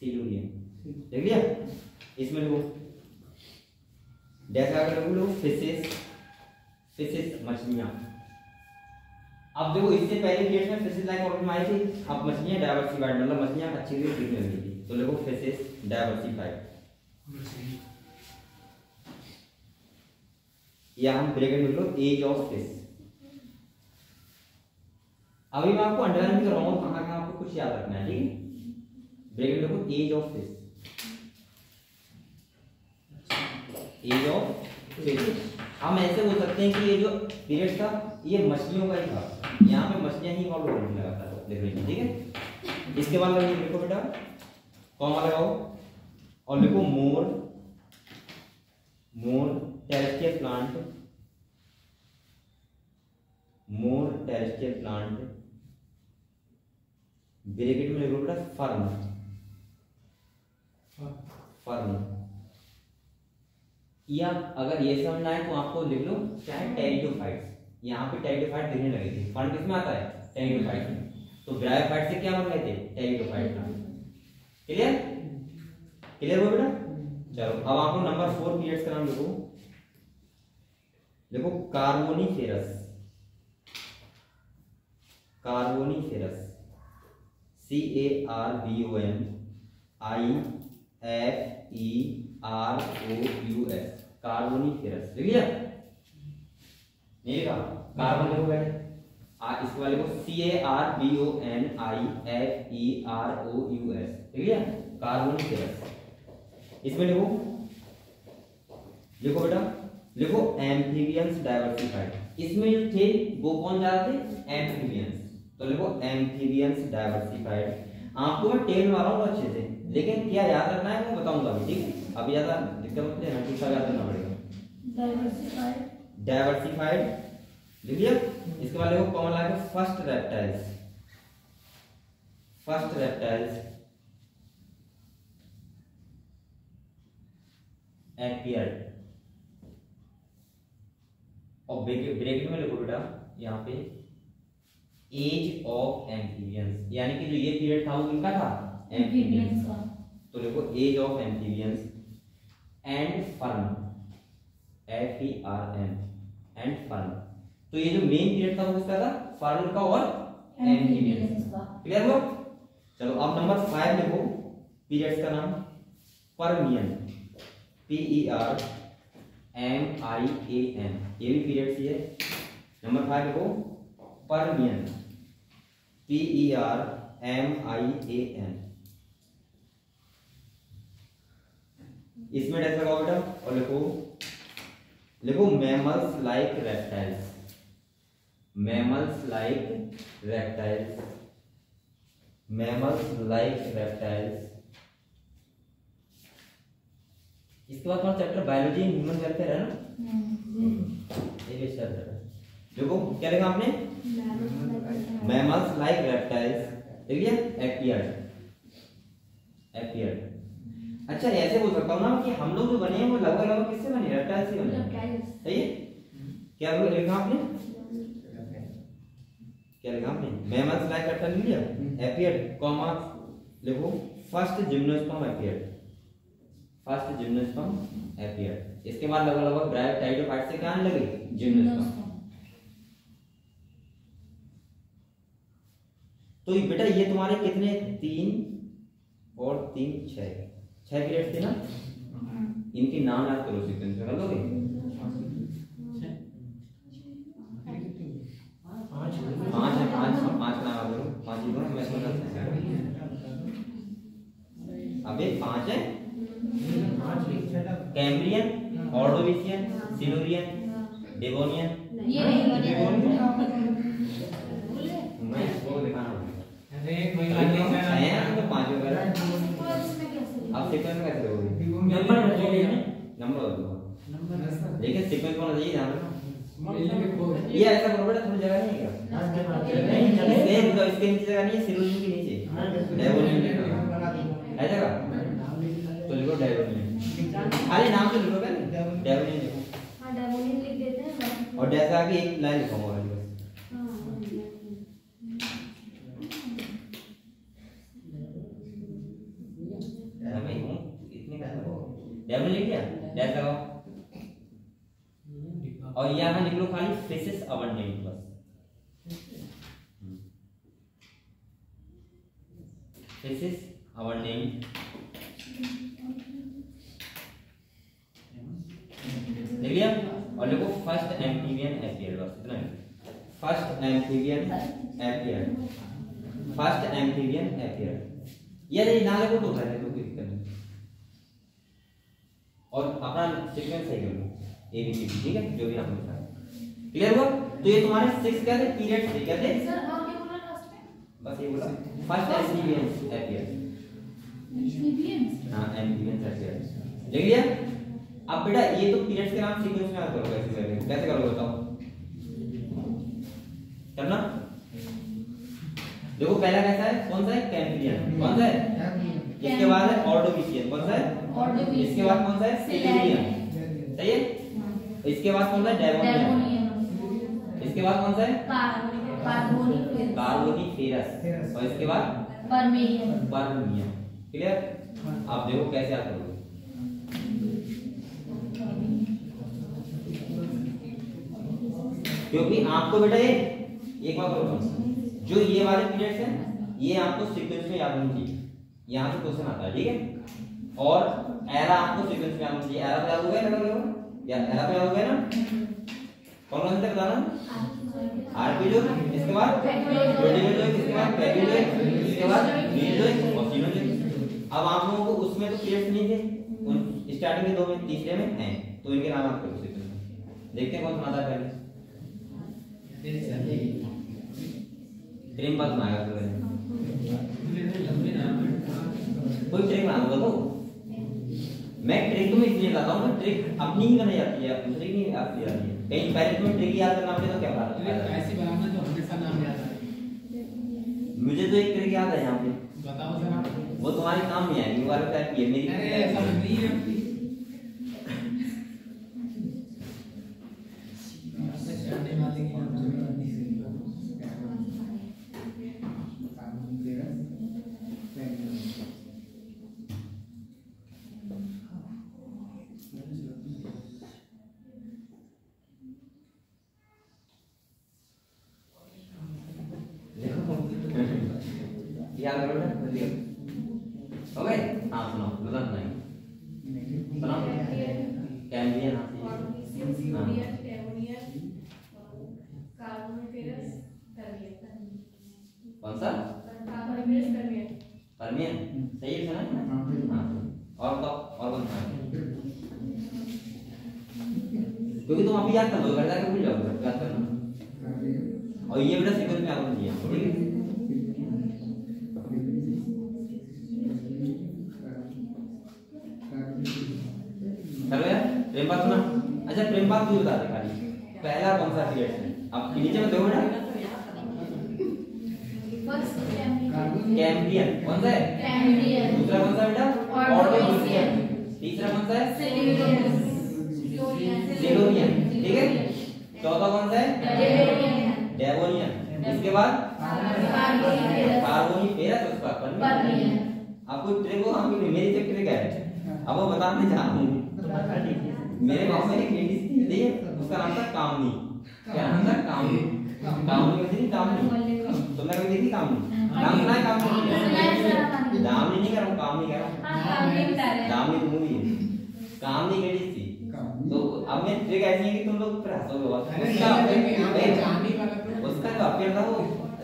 A: सिल्यूरियन। देख लिया। इसमें देखो डैश आकर देखो फिशेस, फिशेस मछलियां। अब देखो इससे पहले पीरियड में फिशेस लाइक ऑर्गेनिज्म आई थी, अब मछलियां डाइवर्सिफाइड, मतलब मछलियां अच्छी से दिखने लगी थी। तो देखो फिशेस डाइवर्सिफाइड, या हम ब्रैकेट में लो एज ऑफ फिश। अभी मैं आपको अंडरलाइन भी करवाऊंगा, कहां कहां आपको कुछ याद रखना है। ठीक है। ब्रैकेट में लो age of fish, age of fish. हम ऐसे बोल सकते हैं कि ये जो पीरियड था ये मछलियों का ही था, यहाँ पे मछलियां ही फॉलो होने लगा था। ठीक है। इसके बाद लिखो बेटा, कॉमा लगाओ और लिखो मोर टेरेस्ट्रियल प्लांट, मोर टेरेस्ट्रियल प्लांट, ब्रैकेट में लिखो बेटा फर्म, फर्म। या अगर ये समझना है तो आपको लिख लो क्या है, टेरिडोफाइट्स, यहाँ पे टेरिडोफाइट दिखने लगे थे। फर्न किसमें आता है? टेरिडोफाइट में। तो ब्रायोफाइट से क्या बन गए थे? टेरिडोफाइट का। क्लियर? क्लियर हो बेटा? चलो अब आपको नंबर 4 पीरियड्स का नाम लिखो। देखो कार्बोनिफेरस, कार्बोनिफेरस, CARBONIFEROUS, कार्बोनिफेरस। लिख लिया? नहीं लिखा? कार्बन लिखो बेटा। इसके वाले को CARBONIFEROUS, ठीक है? कार्बोनिफेरस। इसमें लिखो, लिखो बेटा, लिखो एम्फीबियंस डाइवर्सिफाइड। इसमें जो थे वो कौन जा रहे थे? एम्फीबियंस। तो लिखो एम्फीबियंस डाइवर्सिफाइड। आपको मैं टेल मारा हूँ अच्छे से, लेकिन क्या याद रखना है वो बताऊंगा अभी, ठीक है? अभी ज्यादा दिक्कत मत लेना, ठीक सा याद रखना पड़ेगा।
B: डाइवर्सिफाइड,
A: डाइवर्सिफाइड लिख लिया? इसके बाद देखो कौन लाएगा? First reptiles, first reptiles appeared. और ब्रैकेट में लिखो बेटा यहाँ पे एज ऑफ एम्फीबियंस, यानी कि जो ये पीरियड था वो किनका था? एम्फीबियंस का। तो लिखो age of amphibians and fern, FERN and fern. तो ये जो मेन पीरियड था वो किसका था? फर्न का और एम्फीबियंस का। क्लियर हुआ? चलो अब नंबर 5 लिखो पीरियड्स का नाम। पर्मियन, PERMIAN, ये भी पीरियड्स ही है। नंबर 5 लिखो पर्मियन, PERMIAN। इसमें डैश लगाओ बेटा और लिखो, लिखो mammals like reptiles, mammals like reptiles, mammals like reptiles. इसके बाद कौन chapter? Biology and human welfare है ना? ये भी चैप्टर है। देखो क्या लिखा आपने? मैमल्स लाइक रेप्टाइल्स, ठीक है? Appeared, appeared. अच्छा ऐसे बोल सकता हूँ ना कि हम लोग जो बने हैं वो लगभग लगभग किससे बने? रेप्टाइल से बने, सही है? क्या लिखा आपने? क्या लिखा आपने? मैमल्स लाइक रेप्टाइल लिख लिया? एपियर्ड कॉमा लिखो first gymnosperm appeared, first gymnosperm appeared. इसके बाद लगभग लगभग ब्रायोटाइडोफाइट से क्या आने लगे? जिम्नोस्पर्म। तो बेटा ये तुम्हारे कितने? 3 और 3 6 पीरियड थे ना? इनके नाम याद करो सीक्वेंस में, कर लोगे? 5 है, 5 का नाम याद करो। 5 ही मैं समझ सकता हूं। अबे 5 है। Cambrian, Ordovician, Silurian, Devonian.
B: ये नहीं
A: मैं इसको दिखाना होगा।
D: अरे कोई बात
A: है
D: नहीं
A: तो 5 वगैरह। अब सीक्वेंस में कैसे करोगे?
D: नंबर बताइए ना,
A: नंबर दो, लेकिन सीक्वेंस होना चाहिए, ध्यान रखना।
D: ये
A: ये ऐसा करो बेटा, थोड़ी जगह नहीं है क्या? नहीं, इसके नीचे जगह नहीं है, सिल्यूरियन के नीचे डेवोनियन ऐसा का। तो लिखो डेवोनियन, खाली नाम तो लिखो पहले, डेवोनियन लिखो।
B: हां डेवोनियन लिख देते हैं
A: और जैसा आगे एक लाइन लिखूंगा बस। मैं हूं इतने का डेवोनियन लिख दिया, डैश लगाओ। और यहाँ लिख लो खाली फिशेस अबंडेंट बस। फिशेस अबंडेंट लिख लिया। और लिखो फर्स्ट एम्फीबियन एपियर्ड, बस इतना ही। First amphibian appeared, first amphibian appeared. ये ना लिखो तो रहने दो, कोई दिक्कत नहीं। और अपना सीक्वेंस सही कर लो, ABCD, ठीक है? जो भी आपने बताया क्लियर हुआ? तो ये तुम्हारे 6 क्या थे? पीरियड थे, क्या थे?
B: सर और क्या बोला लास्ट में?
A: बस ये बोला फर्स्ट एम्फीबियन एपियर्ड।
B: एम्फीबियंस,
A: हां एम्फीबियन एपियर्ड लिख लिया। अब बेटा ये तो पीरियड्स के नाम सीक्वेंस में याद करो, कैसे करोगे बताओ? करना देखो, पहला कैसा है? कौन सा है? कैम्ब्रियन। कौन सा है? इसके बाद है ऑर्डोविशियन। कौन सा है?
B: ऑर्डोविशियन।
A: इसके बाद कौन सा है? सिल्यूरियन। सही है? इसके बाद कौन सा है? डेवोनियन। इसके बाद कौन सा है?
B: कार्बोनिफेरस।
A: और इसके बाद
B: परमियन।
A: क्लियर? आप देखो कैसे आप करोगे। क्योंकि आपको बेटा ये एक बात बोलो, जो ये वाले पीरियड्स हैं ये आपको सीक्वेंस में याद होनी चाहिए। यहाँ से क्वेश्चन आता है, ठीक है? और एरा आपको सीक्वेंस में याद होनी चाहिए। एरा पे याद हो गया ना? या एरा पे याद हो गया ना? कौन कौन से बताना? आरपीजोइक, इसके बाद प्रोटीनोजोइक, इसके बाद पैगियोजोइक, इसके बाद मीजोइक और सीनोजोइक। अब आप लोगों को उसमें तो पीरियड्स नहीं थे, उन स्टार्टिंग के दो में, तीसरे में हैं, तो इनके नाम आपको सीक्वेंस में देखते हैं कौन सा आता है पहले। ट्रिम बात बनाएगा तो कोई ट्रिक बना दो तो मैं ट्रिक तुम्हें इसलिए लाता हूँ, ट्रिक अपनी ही बनाई जाती है, दूसरी नहीं आती है। कहीं पहले तुम्हें ट्रिक याद करना पड़े तो क्या बात है?
D: ऐसी बनाना जो हमेशा नाम याद आए।
A: मुझे तो एक ट्रिक याद है यहाँ पे,
D: बताओ जरा।
A: वो तुम्हारे काम नहीं आएगी, वो वाला टाइप की है मेरी।
D: अरे ऐसा नहीं है अपनी। जाने वाले की नाम से
A: याद करो ना, हो गए? हाँ सुनो, लगा नहीं सुनो। कैम्बियन आती है, कौन सा? परमियन, सही है ना? हाँ। और तो और कौन सा? क्योंकि तुम अभी याद कर लो, घर जाकर भूल जाओगे, याद करना। और ये बेटा सीक्वेंस में आपको दिया, ठीक है? चलो यार, प्रेम बात सुना। अच्छा प्रेम बात तू बता दे खाली, पहला कौन सा पीरियड है? अब नीचे में दो बेटा। कैम्ब्रियन, कौन सा है?
B: कैम्ब्रियन।
A: दूसरा कौन सा बेटा? ऑर्डोविशियन। तीसरा कौन सा है? सिलोनियन, ठीक है? चौथा कौन सा है? डेवोनियन। इसके बाद कार्बोनिफेरस, उसका परमियन। आपको ट्रिक हो, हम मेरी ट्रिक है, अब वो बताने जा रहा हूँ। मेरे गांव में एक लेडीज थी, उसका नाम था कामनी। क्या नाम था? कामनी। कामनी थी, कामनी। तुमने कभी देखी कामनी? नाम सुना है कामनी? दामनी नहीं कह रहा हूँ, कामनी कह रहा हूँ। दामनी तो मूवी है। कामनी लेडीज थी। तो अब मैं ट्रिक ऐसी है कि तुम लोग फिर हंसोगे बहुत। उसका जो अफेयर था वो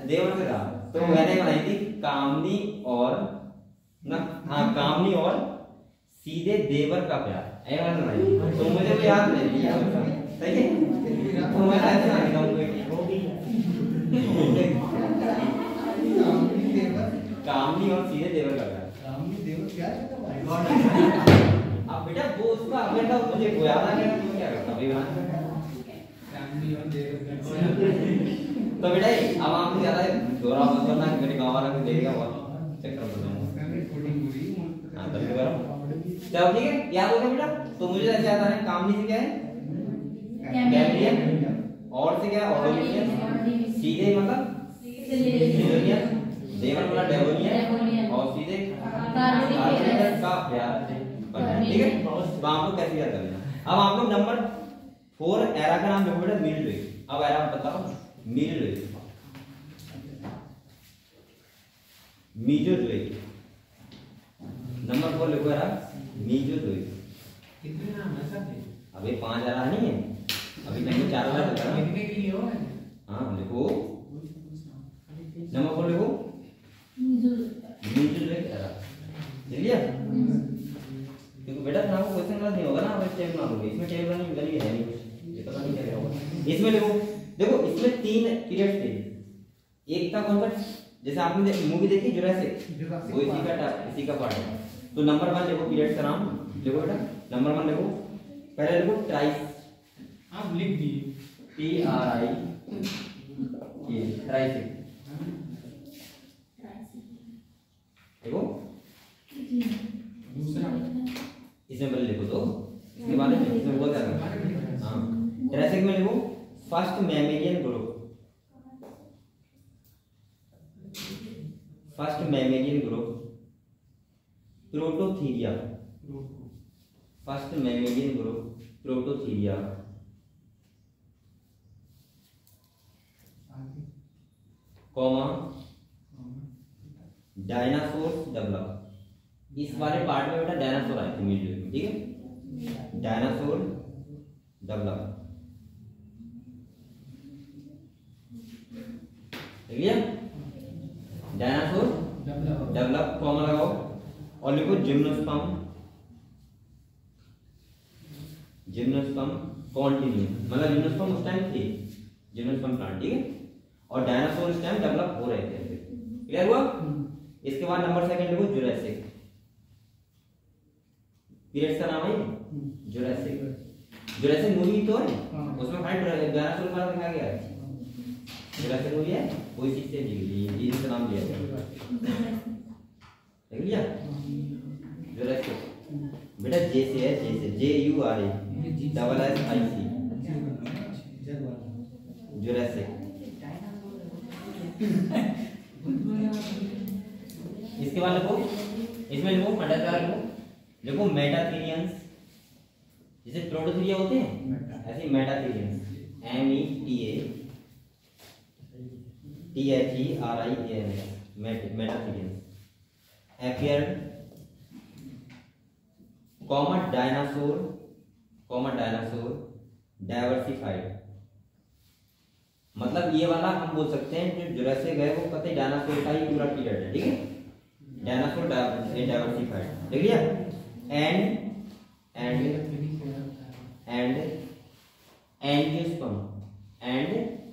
A: देवर से था, तो मैंने बनाई थी कामनी और ना, हाँ कामनी और सीधे देवर का प्यार, ऐसा बनाई। तो मुझे तो याद नहीं है, सही है? तो मैं ऐसे ना कहता हूँ कामनी और सीधे देवर का प्यार। अब बेटा वो उसका अफेयर था, मुझे वो याद आ गया, तो क्या करता अभी बना। तो बेटा अब आपको ज्यादा दोहरा मत करना, मेरे गांव वाला को देगा बहुत चक्कर में। हां तब करो, चलो ठीक है, याद हो गया बेटा? तो मुझे ऐसे आता है, कामनी से क्या है? कैम्ब्रियन, और से क्या है? ऑर्डोविशियन, सीधे मतलब सिलोनियन, देवर वाला डेवोनियन, और सीधे कार्बोनिफेरस का प्यार, ठीक है? तो आप लोग कैसे याद कर लेना। अब आप लोग नंबर 4 एरा का नाम लिखो बेटा, मीजोइक। अब एरा बताओ, मीजोइक। मीजोइक नंबर 4 लिखो एरा, मीजोइक।
D: कितने नाम है सब?
A: अबे 5 एरा नहीं है, अभी तक 4 एरा चल रहा है।
D: लिखने के लिए हो है?
A: हां लिखो, नंबर 4 लिखो, मीजोइक एरा। चलिए, क्योंकि बेटा नाम क्वेश्चन गलत नहीं होगा ना, बस टेबल बना लोगे। इसमें टेबल नहीं गलत है नहीं, ये पता नहीं क्या होगा। इसमें लिखो, देखो इसमें 3 पीरियड्स थे। एक था कौन सा, जैसे आपने मूवी देखी जुरासिक, वो इसी का पार्ट है। तो नंबर 1 लिखो, पीरियड का नाम लिखो बेटा। नंबर 1 लिखो, पहले लिखो ट्राइस,
D: आप लिख दिए
A: TRI ये ट्राइसिक देखो।
D: दूसरा
A: इसमें पहले लिखो, तो इसके बाद में इसमें बहुत ज्यादा। हां ट्राइसिक में लिखो first mammalian group, first mammalian group Prototheria, first mammalian group Prototheria, comma dinosaur develop. इस वाले पार्ट में बेटा डायनासोर आए थे म्यूजियम में, ठीक है, डायनासोर डेवलप, देख लिया, डायनासोर डेवलप, कॉमा लगाओ और लिखो जिम्नोस्पर्म, जिम्नोस्पर्म कॉन्टिन्यू, मतलब जिम्नोस्पर्म उस टाइम थे, जिम्नोस्पर्म प्लांट, ठीक है, और डायनासोर इस टाइम डेवलप हो रहे थे। क्लियर हुआ? इसके बाद नंबर सेकंड लिखो जुरासिक, पीरियड्स का नाम है जुरासिक, जुरासिक मूवी तो है, उसमें फाइट डायनासोर का दिखाया गया है, जुरासिक मूवी है, वही चीज से इसका नाम लिया गया, देख लिया, जुरासिक बेटा जे से है, जे से JURASSIC, जुरासिक। इसके बाद लिखो, इसमें लिखो मल्टीप्लाई लिखो, देखो मेटाथीरियंस, जैसे प्रोटोथीरिया होते हैं ऐसे मेटाथीरियंस, METATHERIANS, मेटाथीरियंस appeared, comma dinosaur, comma dinosaur diversified, मतलब ये वाला हम बोल सकते हैं जो जुरासिक है वो कतई डायनासोर का ही पूरा पीरियड है, ठीक है, डायनासोर डाइवर्सिफाइड, देख लिया, and angiosperm, and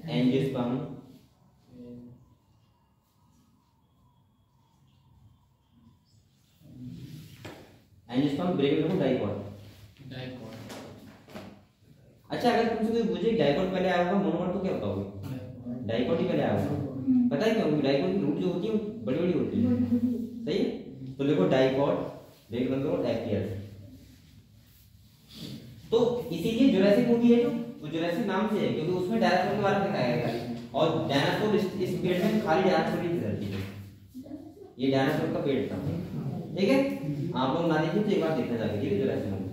A: angiosperm, angiosperm break में डाइकॉट, अच्छा अगर तुमसे कोई पूछे डाइकॉट पहले आया होगा मोनोमर तो क्या बताओगे? डाइकॉट ही पहले आया होगा, पता है क्यों? डाइकॉट की रूट जो होती है बड़ी बड़ी होती है, सही है, तो देखो डाइकॉट ब्रेक बंद करो एपियर, तो इसीलिए जुरासिक मूवी है जो वो जुरासिक नाम से है क्योंकि उसमें डायनासोर के बारे में दिखाया गया है, और डायनासोर इस पीरियड में खाली डायनासोर ही धरती है, ये डायनासोर का पेड़ था, ठीक है, आप लोग ना देखिए तो एक बार देखना चाहिए, ठीक है, जुरासिक मूवी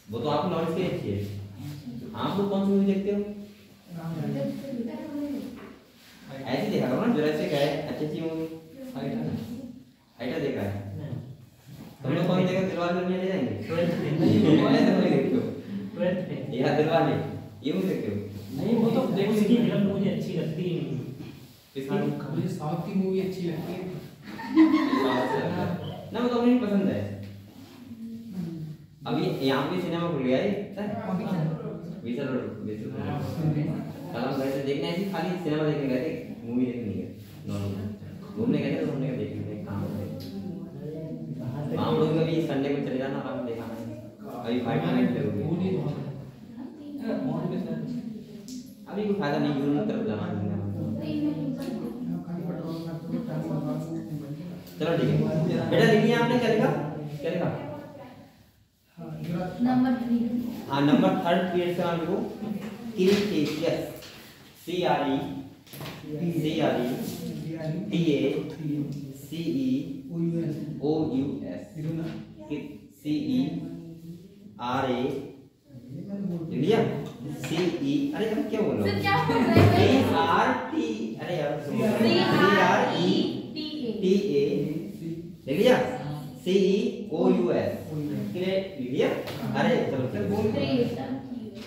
A: वो तो आपको नॉलेज के अच्छी है। आप लोग कौन सी मूवी देखते हो? ऐसे देखा करो ना, जुरासिक है अच्छी मूवी, हाइटर देखा है, तुम लोग कौन देखा? दिलवाले में ले जाएंगे, यार दिलवाले ये मूवी देखते हो?
E: नहीं वो तो देखो, इसकी फिल्म मुझे अच्छी लगती है,
D: इसकी मुझे साउथ की मूवी अच्छी लगती है
A: ना, वो तो मुझे पसंद है। अभी यहाँ पे सिनेमा खुल गया है विजय रोड, कल हम गए थे देखने, ऐसी खाली सिनेमा देखने गए थे, मूवी देखने नहीं गए, नॉर्मल घूमने गए थे, तो हमने देखने काम है, हम लोग अभी संडे को चले जाना, आराम देखा अभी 5 मिनट लगेंगे, अभी कोई फायदा नहीं, यूं तरफ जाना है, चलो ठीक है बेटा, लिखिए आपने, क्या लिखा, क्या लिखा?
B: नंबर 3,
A: हाँ नंबर 3 पीरियड का नाम लिखो क्रीटेशियस, लिया CE, अरे हम क्या बोल रहे
B: क्या बोल रहे हैं?
A: CRT, अरे यार लिया CEOUS, लिया, अरे चलो देखो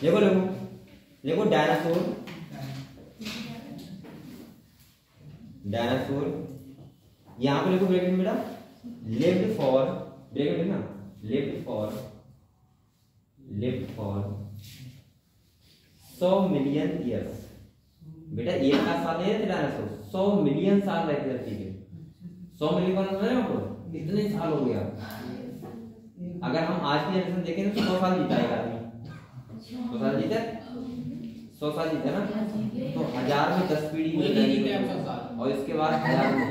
A: देखो देखो डायनासोर, डायनासोर यहाँ पे लिखो ब्रैकेट में बेटा, लिव्ड फॉर, ब्रैकेट में ना, लिव्ड फॉर 100 मिलियन ईयर्स, बेटा एक का साल नहीं रहते डायनासोर, 100 मिलियन साल रहते धरती पे, 100 मिलियन का मतलब है आपको इतने साल हो गया। अगर हम आज की जनरेशन देखें तो 100 साल जीता है आदमी, 100 साल जीता है, 100 साल जीता है ना, तो 1000 में 10 पीढ़ी हो जाएगी, और इसके बाद 1000 में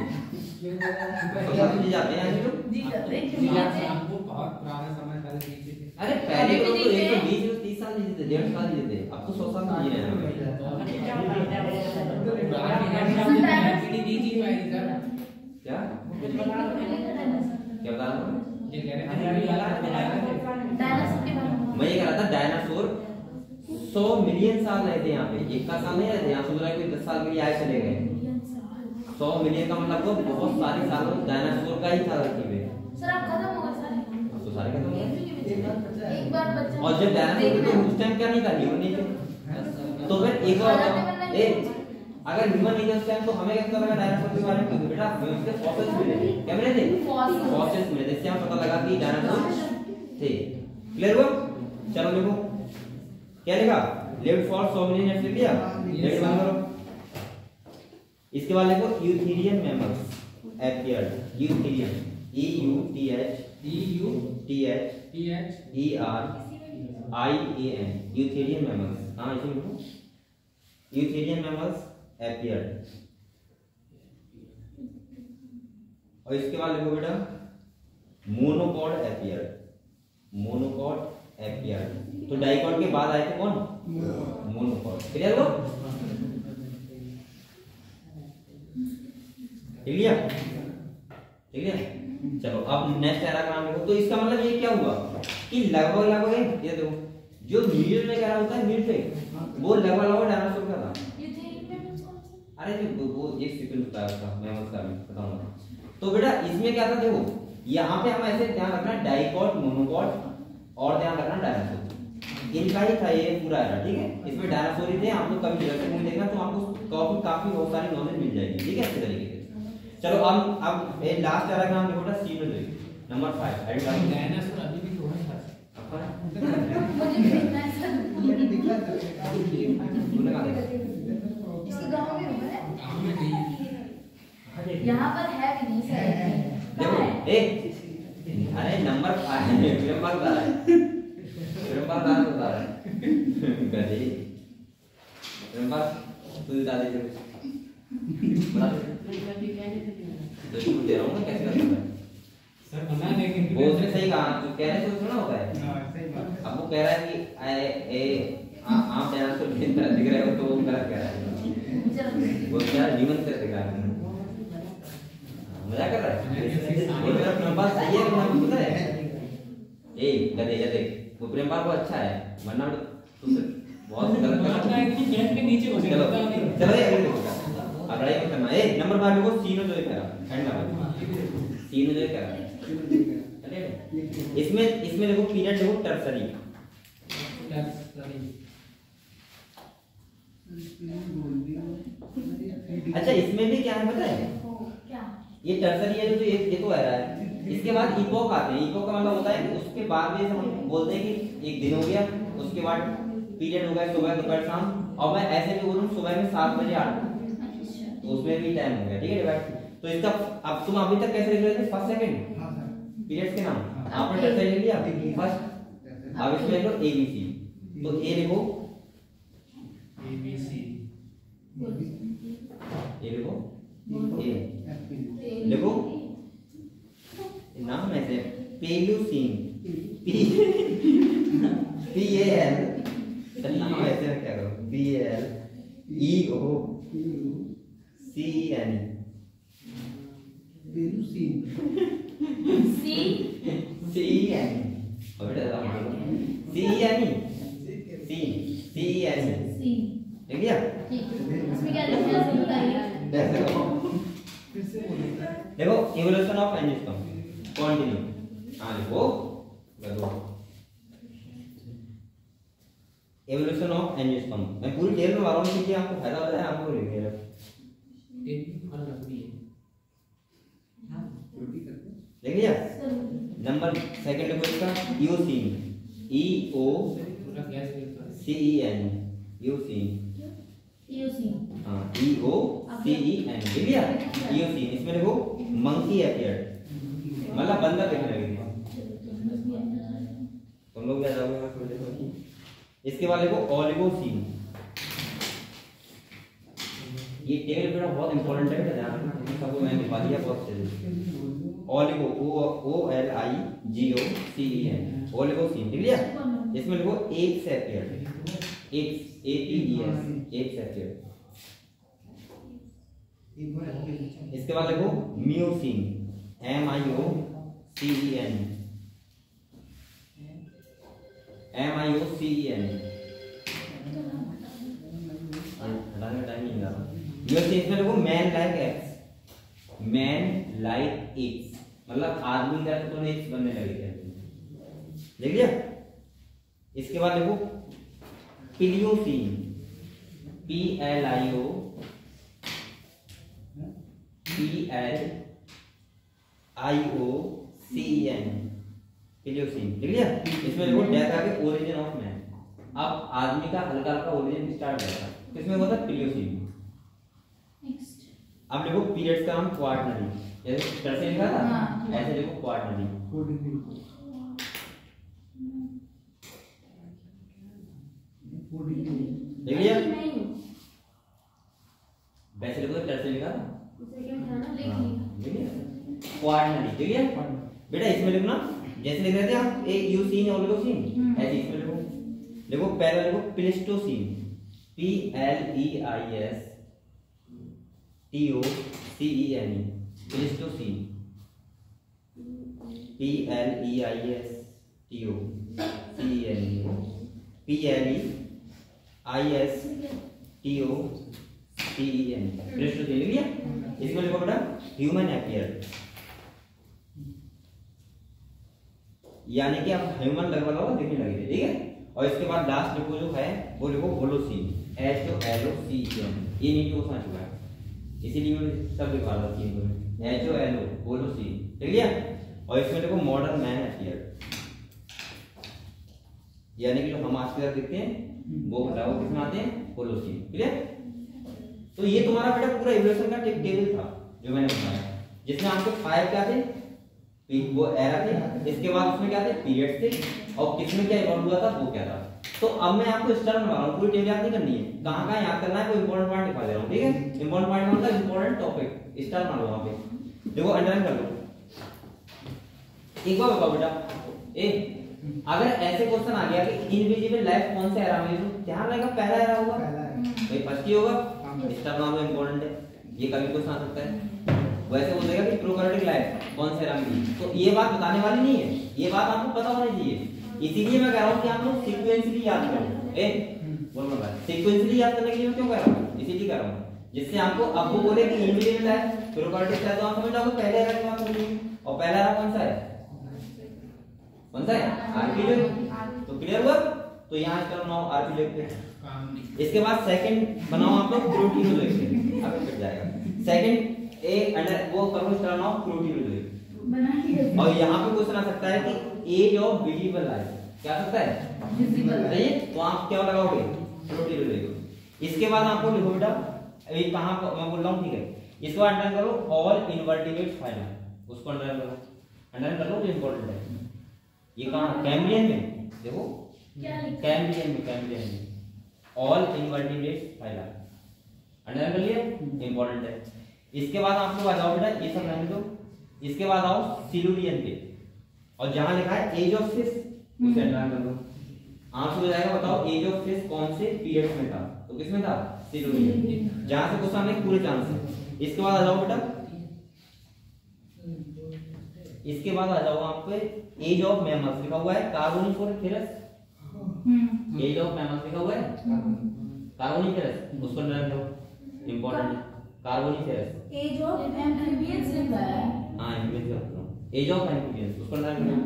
A: 100 साल जी जाते हैं आज लोग,
D: आपको बहुत पुराना समय पहले जीते थे।
A: अरे पहले लोग तो 120 30 साल साल जी थे, 1.5 साल जी थे, अब तो 100 साल जी रहे हैं। क्या क्या बता रहा हूँ मैं ये कह रहा था डायनासोर 100 मिलियन साल रहते हैं यहाँ पे, एक का साल नहीं रहते यहाँ। सोच रहा है कोई 10 साल के लिए आए चले गए। 100 मिलियन का मतलब वो बहुत सारे सालों डायनासोर का ही था रखी हुए।
B: सर आप खत्म हो गए सारे,
A: तो सारे खत्म हो गए।
B: एक बार बच्चा
A: और जब डायनासोर थे उस टाइम क्या नहीं था, ह्यूमन नहीं थे। तो फिर एक और अगर ह्यूमन नहीं थे उस टाइम तो हमें क्या पता लगा डायनासोर के बारे में? क्योंकि बेटा हमें उसके फॉसिल्स मिले थे। क्या मिले थे? फॉसिल्स मिले थे। इससे हमें पता लगा कि डायनासोर थे। क्लियर हुआ? चलो देखो क्या लिखा, लिव्ड फॉर 100 मिलियन ईयर्स लिख दिया। लेट बंद करो। इसके बाद देखो eutherian mammals appeared. Eutherian E U T H E R I A N eutherian mammals. हाँ इसे लिखो, यूथेरियन मैमल्स अपीयर्ड। और इसके बाद लिखो बेटा मोनोकॉड अपीयर्ड। Monocot appeared. तो डाइकॉड के बाद आए थे कौन? मोनोकॉड। क्लियर हो? क्लियर? क्लियर? चलो अब नेक्स्ट पैराग्राफ लिखो। तो इसका मतलब ये क्या हुआ कि लगभग ये देखो जो मिडिल में क्या होता है, मिड पे वो लगभग डायनासोर का था। अरे जो वो एक सीक्वेंस होता है उसका, मैं उसका भी बताऊंगा। तो बेटा इसमें क्या था देखो, यहाँ पे हम ऐसे ध्यान रखना डाइकॉट, मोनोकॉट और ध्यान रखना डायनासोर, इनका ही था ये पूरा era, ठीक है। इसमें डायनासोर ही थे। आप लोग कभी जगह में देखना तो आपको काफी बहुत सारी नॉलेज मिल जाएगी, ठीक है, अच्छे तरीके से। चलो अब ये लास्ट पैराग्राफ देखो बेटा, सी में नंबर 5
D: डायनासोर अभी भी तो है
B: मुझे देखना है सर।
C: मैंने दिखा था
B: इसके गांव में होगा है?
D: गांव में नहीं,
B: यहाँ पर है भी नहीं सर।
A: देखो अरे नंबर 5 विरंबर बता रहा है, विरंबर बता रहा है गधे। विरंबर तू बता दे, बता दे। तो तुम दे रहा हूँ ना, कैसे करता है
D: सर बना देंगे।
A: वो उसने सही कहा, जो कह रहे तो सुना होता है।
C: सही बात।
A: अब वो कह रहा है कि आप डायनासोर की तरह दिख रहे हो, तो वो गलत कह रहा है। वो क्या जीवन से दिख रहा है, मजाक कर रहा है। वो मेरा प्रेमपाल सही है, मुझे पता है। ए गधे ये देख, वो प्रेमपाल बहुत अच्छा है, वरना तो बहुत गलत कर रहा है
D: कि पेट के नीचे हो
A: चलो
D: जाएगा।
A: चलो ये अब लड़ाई मत करना। ए नंबर 5 देखो, सी ने जो कह रहा हैंड मार, सी ने जो कह रहा इसमें देखो पीरियड देखो टर्सरी। अच्छा इसमें भी क्या है पता है, ये टर्सरी है जो ये तो आ रहा है। इसके बाद इपोक आते हैं। इपोक का मतलब होता है कि उसके बाद में हम बोलते हैं कि एक दिन हो गया, उसके बाद पीरियड हो गया सुबह दोपहर शाम। और मैं ऐसे भी बोलूं सुबह में 7 बजे 8, तो उसमें भी टाइम हो गया, ठीक है डिवाइड। तो इसका अब तुम अभी तक कैसे लिख रहे थे, फर्स्ट सेकंड
C: हाँ सर।
A: पीरियड्स के नाम आपने टर्सरी लिख लिया फर्स्ट। अब इसमें लिखो ABC। तो ए लिखो
D: ABC,
A: ए लिखो ए लिखो नाम ऐसे पेल्यूसीन PAL नाम ऐसे में क्या करो PALEOCEN CEN और बेटा CEN लिख दिया।
B: इसमें क्या लिखना है बताइए।
A: देखो इवोल्यूशन ऑफ एंजियोस्पर्म कंटिन्यू। हाँ लिखो इवोल्यूशन ऑफ एंजियोस्पर्म। मैं पूरी डिटेल में बता रहा हूँ क्योंकि आपको फायदा होता है, आपको लिखेगा देख लिया। नंबर सेकंड देखो इसका ईओसीन EOCEN ईओसीन। हाँ EOCEN देख लिया ईओसीन। इसमें देखो मंकी अपीयर्ड, मतलब बंदर दिखने लगे थे। तुम लोग क्या जाओगे? इसके बाद देखो ओलिगोसीन। ये टेबल बेटा बहुत इंपॉर्टेंट है, बेटा ध्यान रखना। सबको मैंने लिखवा दिया बहुत से। ओलिगो OLIGOCEN ओलिगोसीन देख लिया। इसमें लिखो eggs appear, eggs APES, eggs appear. इसके बाद लिखो मियोसिन, MIOCEN, MIOCEN। हटाने का टाइम नहीं लगा। मियोसिन इसमें लिखो man like x, man like x, मतलब आदमी का तो एक्स बनने लगे थे, देख लिया। इसके बाद लिखो पिलियोसिन, PLIOCEN, पिलियोसिन, देख लिया। इसमें लिखो डेथ आगे ओरिजिन ऑफ मैन, अब आदमी का हल्का हल्का ओरिजिन स्टार्ट हो जाता है, किसमें होता है पिलियोसिन। अब लिखो पीरियड्स का नाम क्वार्टरली, जैसे कैसे लिखा था ऐसे लिखो क्वार्टरली। देख लिया, वैसे लिखो कैसे लिखा था क्वार्टरली, ठीक है बेटा। इसमें लिखना जैसे लिख रहे थे आप यूसीन ओलिगोसिन, ऐसे इसमें लिखो। लिखो पहला लिखो Pleistocene, PLEISTOCEN, Pleistocene, PLEISTOCEN, PLEISTOCEN, Pleistocene लिख लिया। इसमें लिखो बेटा ह्यूमन अपियर, यानी कि आप ह्यूमन लगभग होगा दिखने लगे थे, ठीक है। और इसके बाद लास्ट लिखो जो है वो लिखो होलोसिन, HOLOCEN, ये नहीं तो समझ चुका है, इसीलिए मैं सब लिखवा रहा हूं HOLO होलोसिन, ठीक है। और इसमें लिखो मॉडर्न मैन अपियर, यानी कि जो हम आज के दिखते हैं वो बताओ किसमें आते हैं, होलोसिन, ठीक है। तो ये तुम्हारा बेटा पूरा इवोल्यूशन का टेबल था जो मैंने बताया, जिसमें आपके 5 क्या थे, वो एरा थे, इसके बाद उसमें क्या थे पीरियड थे, और किसमें क्या इवॉल्व हुआ था वो क्या था। तो अब मैं आपको स्टार बना रहा हूं, पूरी टेबल याद नहीं करनी है, कहां कहां याद करना है कोई इंपॉर्टेंट पॉइंट दिखा दे रहा हूं, ठीक है। इंपॉर्टेंट पॉइंट मतलब इंपॉर्टेंट टॉपिक स्टार बना लो वहां पे, देखो अंडरलाइन कर लो। एक बार बताओ बेटा, अगर ऐसे क्वेश्चन आ गया कि इनविजिबल लाइफ कौन से एरा में, ध्यान रहेगा पहला एरा होगा भाई, फर्स्ट ही होगा, स्टार नाम इंपॉर्टेंट है, ये कभी क्वेश्चन आ सकता है। वैसे बोलेगा कि प्रोकैरियोटिक लाइफ कौन से एरा में थी, तो ये बात बताने वाली नहीं है, ये बात आपको पता होनी चाहिए। इसीलिए मैं कह रहा हूं कि आप लोग सीक्वेंसली याद करो, बोल रहा हूं सीक्वेंसली याद करने के लिए मैं क्यों कह रहा हूं, इसीलिए कह रहा हूं जिससे आपको अब वो बोले कि इनविजिबल लाइफ प्रोकैरियोटिक लाइफ, तो आप समझ जाओगे पहले एरा की बात हो रही है। और पहला एरा कौन सा है, कौन सा है, आर्कियोलॉजी, तो क्लियर हुआ। तो यहां इसका बनाओ आर्कियोलॉजी। इसके बाद सेकंड बनाओ आप लोग प्रोटीनोलॉजी, अब कट जाएगा सेकंड ए अंडर वो करो स्टार नाउ प्रोटीनोलॉजी। और यहाँ पे क्वेश्चन आ सकता है कि एज ऑफ विजिबल लाइफ क्या सकता है, विजिबल, सही है। तो आप क्या लगाओगे प्रोटीनोलॉजी। इसके बाद आपको लिखो बेटा अभी कहां मैं बोल रहा हूं, ठीक है। इसको अंडरलाइन करो ऑल इनवर्टिब्रेट फाइलम, उसको अंडरलाइन करो, अंडरलाइन कर लो जो इंपॉर्टेंट है। ये कहां कैम्ब्रियन में, देखो कैम्ब्रियन में ऑल इनवर्टिब्रेट फाइलम अंडरलाइन कर लिया, इंपॉर्टेंट है। इसके बाद आप लोग आ जाओ बेटा ये सब लाइन दो, इसके बाद आओ सिलुरियन पे, और जहां लिखा है एज ऑफ फिश उसे अंडरलाइन कर लो। आंसर हो जाएगा, बताओ एज ऑफ फिश कौन से पीरियड में था, तो किसमें था, सिलुरियन, जहां से क्वेश्चन आने पूरे चांस है। इसके बाद आ जाओ बेटा, इसके बाद आ जाओ आप पे एज ऑफ मैमल्स लिखा हुआ है, कार्बोनिफेरस, एज ऑफ मैमल्स लिखा हुआ है कार्बोनिफेरस, उसको अंडरलाइन करो, इंपॉर्टेंट है कार्बोनिफेरस।
B: एज ऑफ एम्फीबियंस लिखा है,
A: हां एम्फीबियंस, एज ऑफ एम्फीबियंस उसको अंडरलाइन करो।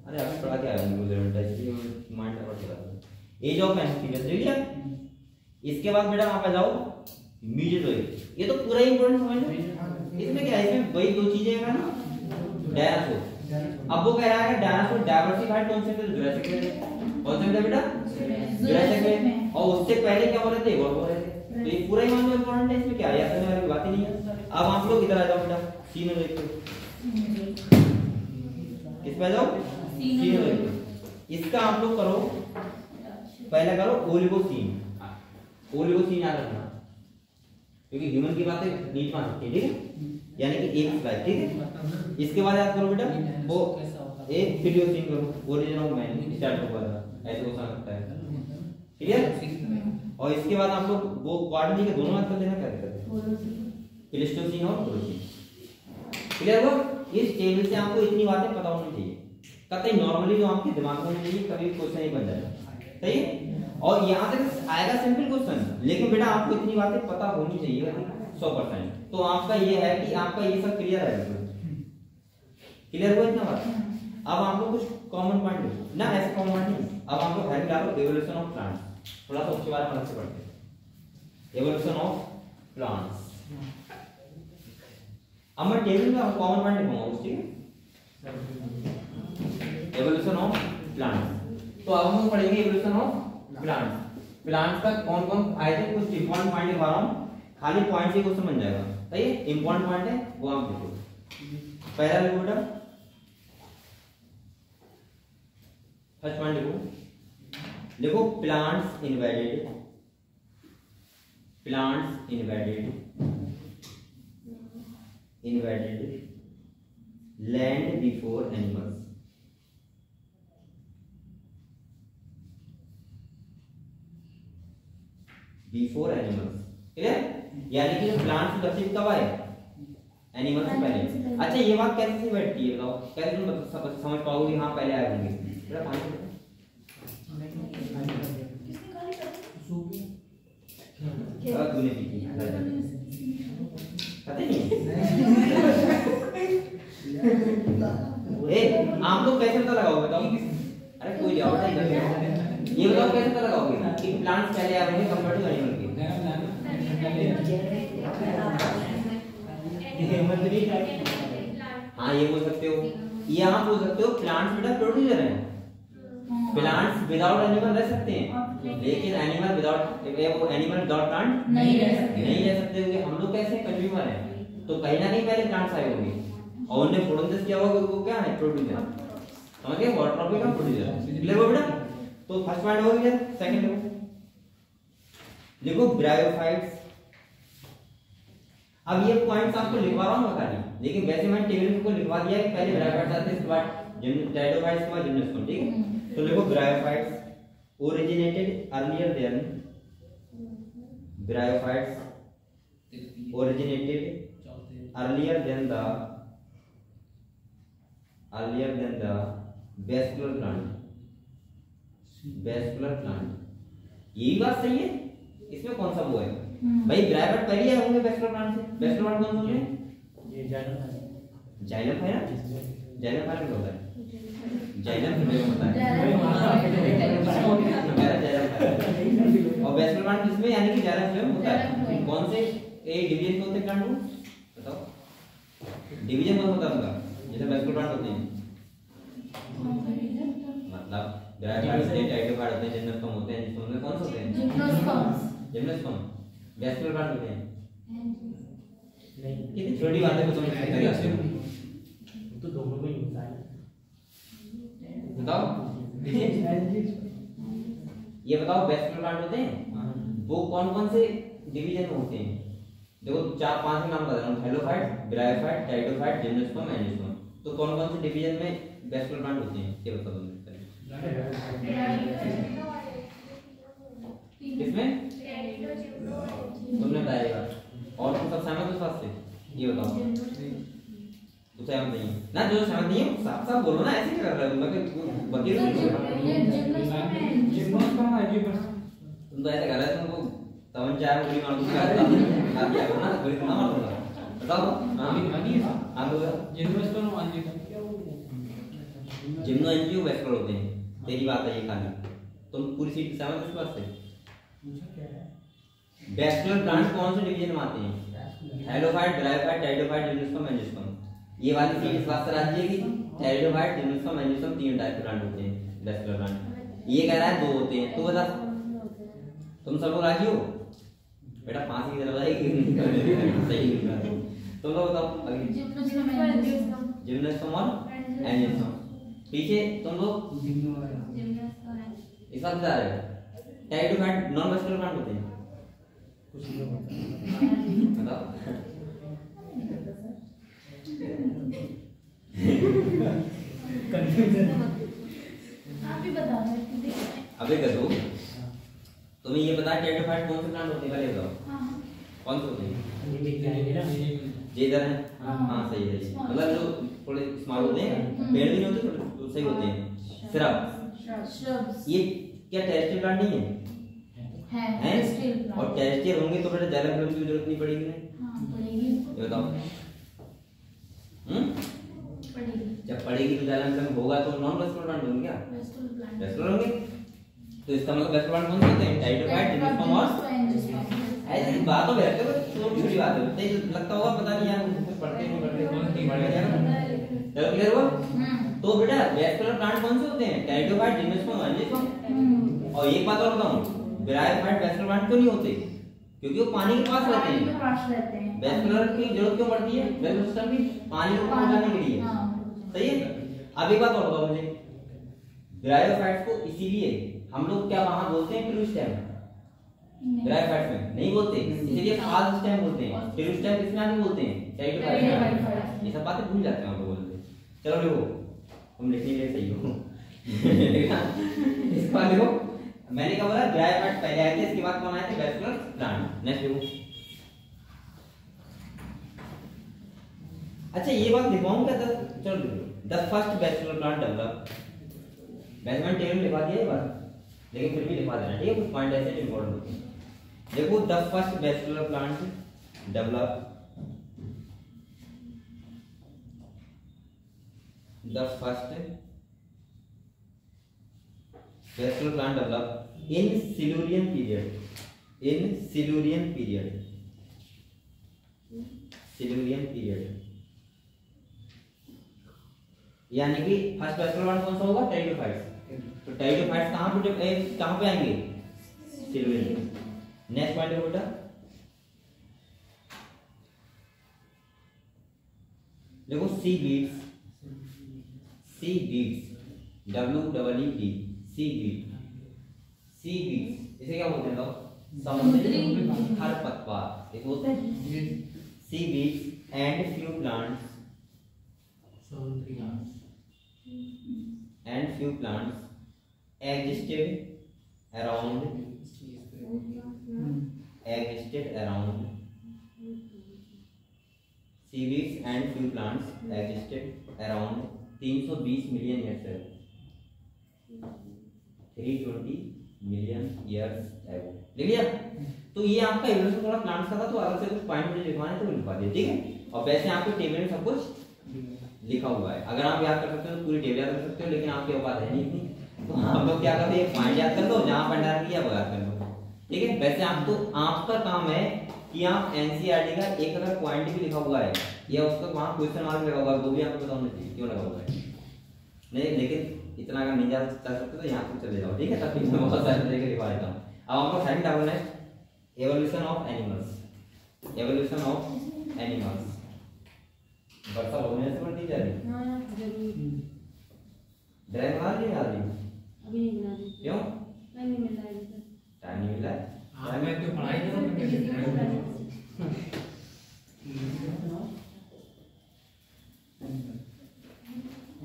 A: अरे अभी पढ़ा क्या है मुझे बेटा, इसलिए माइंड में पड़ रहा है। एज ऑफ एम्फीबियंस ले लिया। इसके बाद बेटा आप आ जाओ मीजोजोइक, ये तो पूरा ही इंपॉर्टेंट समझ लो। इसमें क्या है, इसमें वही दो चीजें है ना, डायनासोर। अब वो कह रहा है डायनासोर डाइवर्सिफाइड कौन से थे, जुरासिक में, कौन से थे बेटा, जुरासिक में। और उससे पहले क्या हो रहे थे, इवॉल्व हो रहे थे। तो ये पूरा ही मान लो इंपॉर्टेंट है, इसमें क्या याद करने वाली बात ही नहीं है। अब आप लोग इधर आ जाओ बेटा सीनोजोइक पे, इस पे आ जाओ सीनोजोइक। इसका आप लोग करो, पहला करो ओलिगोसीन, ओलिगोसीन याद रखना क्योंकि ह्यूमन की बातें नीट मान सकती है, ठीक है, यानी कि एक स्लाइड, ठीक है। इसके बाद याद करो बेटा वो एक फिलियोसिन करो, ओरिजिन ऑफ मैन स्टार्ट होगा था, ऐसे हो सकता है। क्लियर? और इसके बाद आप लोग वो क्वार्टरली के दोनों बात कर लेना, क्या दिक्कत है? प्लेस्टोसीन और होलोसीन। क्लियर हुआ? इस टेबल से आपको इतनी बातें पता होनी चाहिए, कतई नॉर्मली जो आपके दिमाग में होनी चाहिए, कभी क्वेश्चन नहीं बन जाएगा। सही है? और यहाँ तक आएगा सिंपल क्वेश्चन, लेकिन बेटा आपको इतनी बातें पता होनी चाहिए 100%। तो आपका ये है कि आपका ये सब क्लियर है, क्लियर हुआ इतना बात? अब आप लोग कुछ कॉमन पॉइंट ना, ऐसे कॉमन पॉइंट नहीं, अब आप लोग हेल्प डालो एवोल्यूशन ऑफ प्लांट्स, थोड़ा सा उसके बारे में अलग से पढ़ते हैं। एवोल्यूशन ऑफ प्लांट्स, अब मैं टेबल में कॉमन पॉइंट लिखूंगा, ठीक है? एवोल्यूशन ऑफ प्लांट्स, तो अब हम पढ़ेंगे एवोल्यूशन ऑफ प्लांट्स। प्लांट्स का कौन कौन आए थे, कुछ इंपॉर्टेंट पॉइंट लिखा रहा हूं, खाली पॉइंट से क्वेश्चन बन जाएगा। सही है? इंपॉर्टेंट पॉइंट है वो आप लिखो। पहला लिखो बेटा, फर्स्ट पॉइंट लिखो plants invaded, plants invaded land before animals. Before animals, clear? यानी कि प्लांट्स अस्तित्व कब आए? एनिमल्स से पहले। अच्छा ये बात कैसे से बैठती है बताओ, कैसे तुम समझ पाओगे कि हाँ पहले आए होंगे? बेटा पानी तूने पी थी पता नहीं। आप लोग कैसे पता लगाओगे बताओ? अरे कोई डाउट नहीं, ये बताओ कैसे पता लगाओगे कि प्लांट्स पहले आए होंगे कंपेयर टू एनिमल के? हाँ ये बोल सकते हो, यहाँ बोल सकते हो प्लांट्स बेटा प्रोड्यूसर हैं, प्लांट्स विदाउट एनिमल रह सकते हैं, लेकिन एनिमल विदाउट प्लांट नहीं रह सकते होंगे। हम लोग कैसे कंज्यूमर हैं, तो कहीं ना कहीं पहले प्लांट्स आए होंगे और उन्हें प्रोड्यूस किया होगा, वो क्या है? प्रोड्यूसर। समझ गए? वाटर ट्रॉपिक का प्रोड्यूसर। क्लियर हो बेटा? तो फर्स्ट पॉइंट हो गया। सेकंड लिखो ब्रायोफाइट्स। अब ये पॉइंट्स आपको लिखवा रहा हूं खाली, लेकिन वैसे मैंने टेबल को लिखवा दिया है, पहले ब्रायोफाइट्स आते हैं, इसके बाद टेरिडोफाइट्स, के बाद जिम्नोस्पर्म। ठीक है? तो लिखो bryophytes originated earlier than, bryophytes originated earlier than the vascular plant. यही बात सही है, इसमें कौन सा वो है भाई? ब्रायोफाइट पहले आए होंगे वेस्कुलर प्लांट से। वेस्कुलर प्लांट कौन सा है? ये जाइलम है ना? जाइलम फाइलम होता है, जाइलम में होता है। और वेस्कुलर प्लांट किसमें, यानी कि जाइलम में होता है। कौन से डिवीजन होते हैं प्लांट को बताओ? डिवीजन कौन होता है उनका? जैसे वेस्कुलर प्लांट होते हैं, मतलब ब्रायोफाइट्स से टाइटोफाइट होते हैं, जिम्नोस्पर्म होते हैं, जिसमें कौन से होते हैं? जिम्नोस्पर्म। वेस्कुलर प्लांट होते हैं नहीं, कितनी छोटी बात है तो समझ सकते हो, तो दोनों में ही होता है। बताओ ये बताओ, वेस्कुलर प्लांट होते हैं वो कौन कौन से डिवीजन में होते हैं? देखो 4-5 के नाम बता रहा हूं, halophyte, bryophyte, pteridophyte, gymnosperm, angiosperm. तो कौन कौन से डिवीजन में वेस्कुलर प्लांट होते हैं ये बताओ तुम। किसमें तुमने बताया? और तुम सब सहमत हो इस बात से? ये बताओ तो सहमत नहीं ना? जो सहमत नहीं है साफ साफ बोलो ना, ऐसे क्या कर रहे हो? मैं वकील तुम तो ऐसे कर रहे हो, तुमको तवन चाय गोली मार दूंगा, आप क्या करो ना, गोली ना मार दूंगा। बताओ आप लोग जिम्नो एंजियो वेस्कुलर होते हैं, तेरी बात है ये खाली, तुम पूरी सीट सहमत इस बात से? वेस्कुलर प्लांट कौन से डिवीजन में आते हैं? Thallophyte, bryophyte, pteridophyte, gymnosperm, angiosperm. ये वाली सीट इस बात से राजी है कि टाइटोफाइट, जिम्नोस्पर्म, एंजियोस्पर्म 3 टाइप के प्लांट होते हैं वेस्कुलर प्लांट। ये कह रहा है 2 होते हैं, तो बता तुम सब लोग राजी हो? बेटा फांसी की तरफ जाएगी सही है। तुम लोग बताओ अभी जिम्नोस्पर्म और एंजियोस्पर्म। पीछे तुम लोग इस बात बता रहे हो टाइटोफाइट नॉन वेस्कुलर प्लांट होते हैं, कुछ लोग बताओ।
B: आप ही बता रहे थे।
A: अबे कर दो तुम्हें ये बता टेरिडोफाइट कौन से प्लांट होते हैं पहले बताओ।
B: हाँ
A: कौन से होते हैं?
D: ये
A: जे इधर है।
B: हाँ।
A: हाँ सही है मतलब जो थोड़े स्मॉल होते हैं पेड़ भी नहीं होते थोड़े तो सही होते हैं। सिर्फ
B: shrubs
A: ये क्या टेरेस्ट्रियल प्लांट नहीं है?
B: है
A: हैं?
B: स्टील
A: और टेरेस्ट्रियल होंगे तो बेटा जाइलम की जरूरत नहीं पड़ेगी ना।
B: हाँ पड़ेगी
A: ये बताओ
B: पड़ेगी
A: जब पड़ेगी तो जाइलम होगा तो नॉन वेस्कुलर प्लांट होंगे क्या?
B: वेस्टर्न प्लांट
A: वेस्कुलर होंगे तो इसका मतलब वेस्कुलर प्लांट कौन से होते हैं? टेरिडोफाइट जिम्नोस्पर्म और ऐसी बातों में रहते हो छोटी छोटी बातें होती है लगता होगा पता नहीं यार कुछ पढ़ते नहीं पढ़ते चलो क्लियर हुआ। तो बेटा वेस्कुलर प्लांट कौन से होते हैं? Pteridophyte gymnosperm angiosperm. और एक बात और बताऊं ब्रायोफाइट वेस्कुलर प्लांट क्यों नहीं होते? क्योंकि वो पानी के पास रहते हैं। वेस्कुलर की जरूरत क्यों पड़ती है? वेस्कुलर सिस्टम की पानी को पहुंचाने के लिए सही है। अब एक बात और बताओ मुझे ब्रायोफाइट्स को इसीलिए हम लोग क्या वहां बोलते हैं टिल्यू स्टेम ब्रायोफाइट्स में नहीं बोलते इसीलिए फाल स्टेम बोलते हैं। टिल्यू स्टेम किसमें आके बोलते हैं? टेरिडोफाइट में। ये सब बातें भूल जाते हैं हम लोग बोलते। चलो देखो तुम लिखने के लिए सही हो इसके बाद देखो मैंने क्या बोला ब्रायोफाइट पहले आए थे इसके बाद कौन आए थे? Vascular plant. नेक्स्ट देखो अच्छा ये बात दिखाऊं क्या? चलो देखो the first vascular plant develop basement table में लिखा दिया ये बात लेकिन फिर भी लिखा देना ठीक है कुछ पॉइंट ऐसे इंपॉर्टेंट होते हैं। देखो the first vascular plant develop the first vascular plant develop in Silurian period यानी कि फर्स्ट वेस्कुलर प्लांट कौन सा होगा? टेरिडोफाइट्स। तो टेरिडोफाइट्स कहां पे आएंगे? सिल्यूरियन। नेक्स्ट पॉइंट है बेटा देखो सी बीड्स WEED सी बीड्स इसे क्या बोलते हैं लोग? समुद्री खरपतवार इसे बोलते हैं seaweeds and few plants existed around seaweeds and few plants existed around 320 million years ago 320 million years ago लिख लिया। तो ये आपका एवोल्यूशन थोड़ा प्लांट्स का था तो अलग से कुछ पॉइंट मुझे लिखवाने तो लिखवा दिए ठीक है। और वैसे आपके टेबल में सब कुछ लिखा हुआ है अगर आप याद कर सकते हो तो पूरी टेबल याद कर सकते हो लेकिन आपकी औकात है नहीं इतनी तो हम लोग क्या करते हैं पॉइंट याद कर लो जहां पंडार किया वो याद कर लो ठीक है। वैसे आपका काम है कि आप एनसीईआरटी का एक अगर पॉइंट भी लिखा हुआ है या उसका वहां क्वेश्चन मार्क लगा हुआ है वो भी आपको पता होना चाहिए क्यों लगा हुआ है नहीं लेकिन इतना अगर नहीं जा सकते तो यहाँ तक चले जाओ ठीक है। तब मैं बहुत सारे तरीके लिखवा देता हूँ। अब आपको सेकंड डालना है एवोल्यूशन ऑफ एनिमल्स वर्षा होने से बढ़ती जा रही ड्राइव बना रही है अभी नहीं बना रही क्यों? टाइम नहीं मिल रहा है
D: हां मैं तो पढ़ाई कर रहा हूं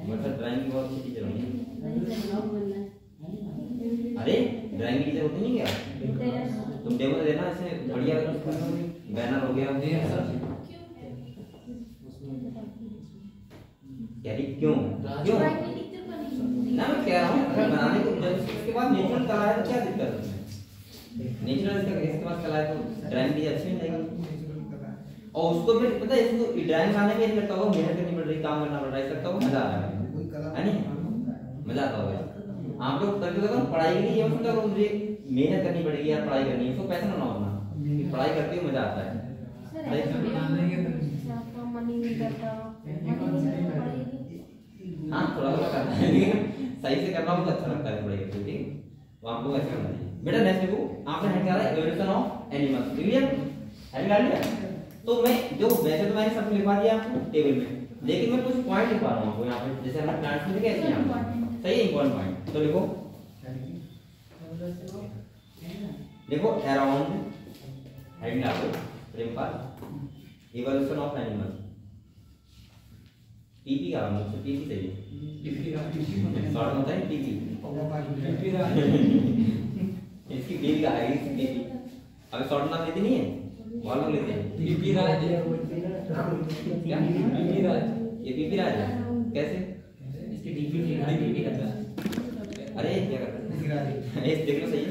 A: मतलब ड्राइंग की बहुत अच्छी टीचर होंगी। अरे ड्राइंग की टीचर होती नहीं क्या? तुम डेमो देना इससे बढ़िया बैनर हो गया क्यों ना मैं कह रहा हूँ अगर बनाने को जब इसके बाद नेचुरल कला है तो क्या दिक्कत है? नेचुरल इसके बाद कला है तो ड्राइंग भी अच्छी नहीं लगेगी और उसको फिर पता है इसको ड्राइंग बनाने में लगता होगा मेहनत करनी पड़ रही काम करना पड़ रहा है लगता होगा मजा आ रहा है नहीं मजा आता होगा। आप लोग करके देखो पढ़ाई के लिए ये मतलब मुझे मेहनत करनी पड़ेगी यार पढ़ाई करनी है उसको पैसा ना होना पढ़ाई करते हुए मजा आता है। हाँ थोड़ा थोड़ा करना है लेकिन सही से करना हो तो अच्छा लगता है पढ़ाई ठीक है तो आप लोग ऐसे करना चाहिए। बेटा नेक्स्ट देखो आपने है क्या एवोल्यूशन ऑफ एनिमल्स क्लियर है निकाल लिया। तो मैं जो वैसे तो मैंने सब लिखवा दिया आपको टेबल में लेकिन मैं कुछ पॉइंट लिखवा रहा हूं आपको यहां पे जैसे हमने प्लांट्स में लिखे हैं सही है इंपॉर्टेंट पॉइंट तो देखो अराउंड हेडिंग आपको Prempal evolution of animals PP का हम लोग पीपी सही है, शॉर्ट होता है पीपी। इसकी पीपी का है, इसकी पीपी अभी शॉर्ट नाम लेते नहीं है, वो लोग लेते हैं
D: पीपी राज।
A: क्या
D: पीपी राज,
A: ये पीपी राज है कैसे?
E: इसकी डीपी करता है।
A: अरे क्या करता है इस देख लो सही है,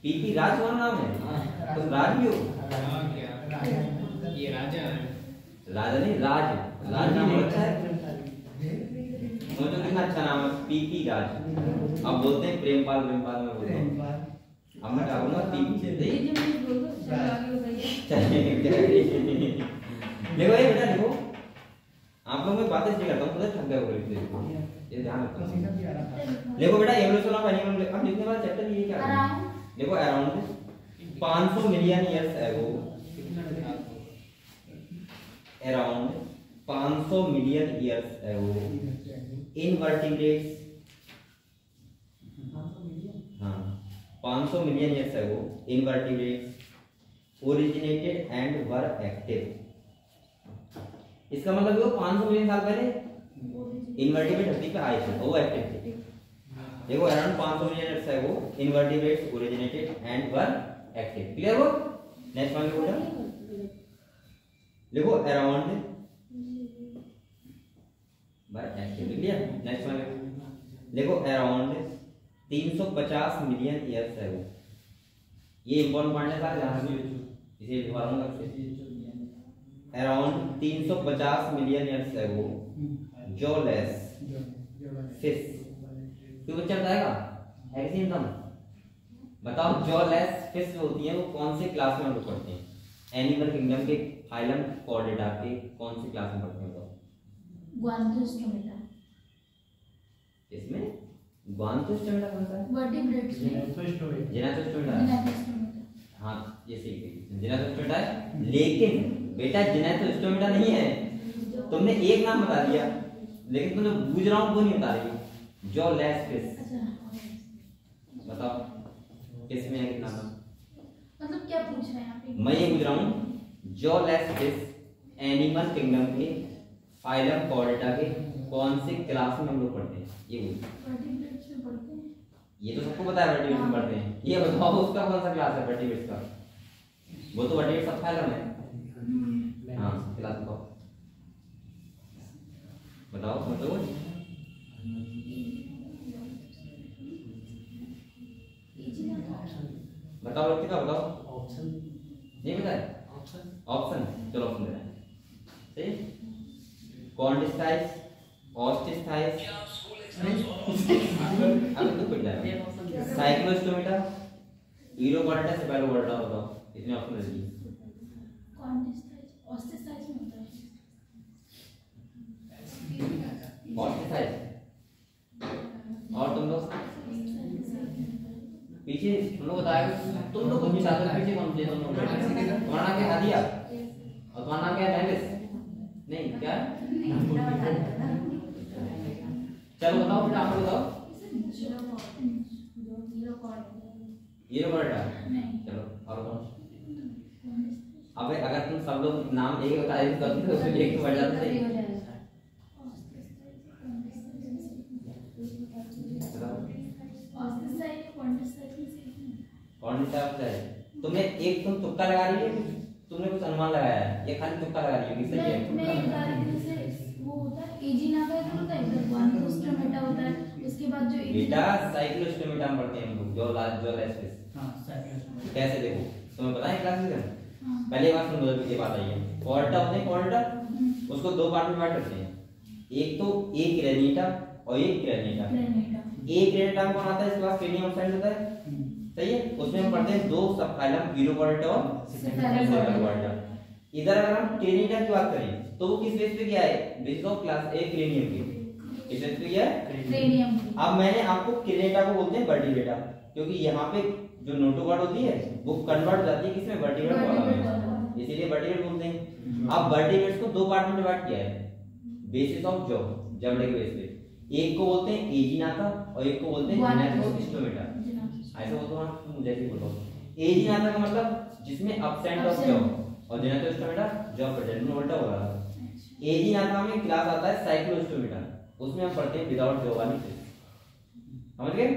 A: पीपी राज कौन नाम है? तुम राज भी हो?
D: ये राजा है,
A: राजा नहीं राज, राज नाम अच्छा है, मुझे कितना अच्छा नाम है पीपी राज। अब बोलते हैं प्रेमपाल, प्रेमपाल में बोलते हैं, अब मैं क्या बोलूँगा पीपी से
B: ये जो मुझे बोल दो, चलो आगे बताइए।
A: देखो ये बेटा देखो, आप लोग मैं बातें इसलिए करता हूँ, मुझे ठग गया बोले, ये ध्यान रखो। देखो बेटा एवोल्यूशन ऑफ एनिमल, अब लिखने वाला चैप्टर ये क्या है? देखो around 500 million years ago, around 500 million years ago invertebrates, हाँ 500 million years ago invertebrates originated and were active. इसका मतलब देखो 500 मिलियन साल पहले इनवर्टिब्रेट धरती पे आए थे, वो एक्टिव थे। देखो around 500 million years ago invertebrates originated and were active. Clear हो? नेक्स्ट वन बोला, देखो around by active. Clear? Next one देखो अराउंड 350 मिलियन ईयर्स एगो, ये इंपॉर्टेंट पॉइंट है सारे ध्यान रखिए, इसे लिखवा रहा हूं around 350 million years ago jawless fish, क्यों बच्चा बताएगा एक्सिन तुम बताओ, जॉलेस फिश होती है वो कौन से क्लास में हम लोग पढ़ते हैं? एनिमल किंगडम के फाइलम कॉर्डेटा के कौन सी क्लास में पढ़ते हैं बताओ?
B: ग्वांथोस्टोमेटा।
A: इसमें ग्वांथोस्टोमेटा कौन सा है?
B: वर्टिब्रेट्स में
A: जेनाथोस्टोमेटा।
B: जेनाथोस्टोमेटा।
A: हाँ ये सीख गई, जेनाथोस्टोमेटा है, लेकिन बेटा जेनाथोस्टोमेटा नहीं है, तुमने एक नाम बता दिया लेकिन तुमने पूछ रहा हूँ वो नहीं बता रही। जॉलेस फिश बताओ किसमें है, कितना नाम?
B: मतलब क्या पूछ रहे हैं आप?
A: मैं ये पूछ रहा हूँ जॉलेस फिश एनिमल किंगडम के फाइलम कॉर्डेटा के कौन से क्लास में हम लोग पढ़ते हैं, ये बोलो।
B: वर्टिब्रेट्स में पढ़ते हैं।
A: ये तो सबको पता है वर्टिब्रेट्स में पढ़ते हैं, ये बताओ उसका कौन सा क्लास है वर्टिब्रेट्स का? वो तो वर्टिब्रेट्स सब फाइलम है। हाँ क्लास बताओ मतलब बताओ लड़की का बताओ,
E: ऑप्शन
A: नहीं पता है? ऑप्शन चलो ऑप्शन दे रहे हैं, सही? कॉन्डिस्टाइस, ऑस्टिस्टाइस, अभी तो पढ़ जाएगा, साइक्लोस्टोमेटा, ईरोकॉर्डेटा, सेफेलोकॉर्डेटा, बताओ इतने ऑप्शन दे दिए।
B: कॉन्डिस्टाइज, ऑस्टिस्टाइज में होता है।
A: ऑस्टिस्टाइस और तुम लोग पीछे तुम लोग बताया, तुम लोग कुछ चाहते पीछे कौन थे तुम लोग? तुम्हारा नाम क्या हादिया और तुम्हारा नाम क्या है डेविस? नहीं क्या है? चलो बताओ बेटा, आप बताओ। ईरोकॉर्डेटा चलो, और कौन? अबे अगर तुम सब लोग नाम एक बता देते तो उसमें एक तो बढ़ जाता है। कॉन्डिस्टाइस है, तुमने एक तुम तुक्का लगा रही है, तुमने कुछ अनुमान लगाया है, ये खाली तुक्का लगा रही है, सही है?
B: मैं एक बार जैसे वो होता है एजिनाका तो होता है, ग्वांथोस्टोमेटा होता है, उसके बाद जो
A: बेटा साइक्लोस्टोमेटा में पढ़ते हैं हम लोग, जॉलेस फिश।
C: हां साइक्लोस्टोमेटा
A: कैसे देखो तुम्हें पता है क्लास में? पहले बात सुन लो, ये बात आई है, कॉर्डेटा होते हैं, कॉर्डेटा उसको दो पार्ट में बांट करते हैं, एक तो एक क्रेनिटा और एक क्रेनिटा। एक क्रेनिटा में कौन आता है? इसके बाद क्रेनियम ऑक्साइड होता है, सही है? उसमें हम पढ़ते हैं दो सब फाइलम, ईरोकॉर्डेटा और सेफेलोकॉर्डेटा। इधर अगर हम क्रेनिटा की बात करें तो वो किस बेस पे क्या है? Base of class A cranium के, किस बेस पे क्या है?
B: क्रेनियम।
A: अब मैंने आपको क्रेनिटा को बोलते हैं वर्टिब्रेटा, क्योंकि यहाँ पे जो नोटोकॉर्ड होती है वो कन्वर्ट हो जाती है किसमें? वर्टिब्रेट कॉलम में, इसीलिए वर्टिब्रेट बोलते हैं। अब वर्टिब्रेट्स को दो पार्ट में डिवाइड किया है बेसिस ऑफ जॉ, जबड़े के बेस पे। एक को बोलते हैं एजिनाका और एक को बोलते हैं जेनाथोस्टोमेटा। ऐसा बोलते हैं तुम जैसे बोलो। एजिनाका का मतलब जिसमें एब्सेंट ऑफ जॉ और जेनाथोस्टोमेटा जॉ प्रेजेंट में उल्टा हो रहा है। एजी नाथा में क्लास आता है साइक्लोस्टोमेटा, उसमें हम पढ़ते हैं विदाउट जोवानी फिश, समझ गए।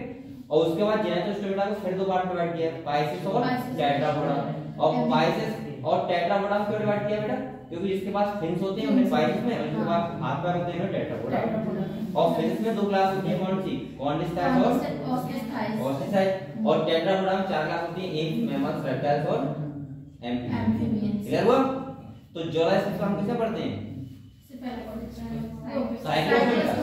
A: और उसके बाद जेनेटोस्टोमेटा को फिर दो पार्ट में डिवाइड किया, पाइसेस और टेट्रापोडा। और पाइसेस और टेट्रापोडा में क्यों डिवाइड किया बेटा? क्योंकि जिसके पास फिन्स होते हैं उन्हें पाइसेस में, उनके पास हाथ पैर होते हैं टेट्रापोडा। और फिन्स में दो क्लास होती है, कौन सी? कॉर्निस्टाइल्स और ऑस्टिसाइड। और टेट्रापोडा में चार क्लास होती है, एक मैमल्स, रेप्टाइल्स और एम्फीबियंस। क्लियर हुआ? तो जोलाइसिस को हम किसे पढ़ते हैं? साइक्लोस्टोमेटा,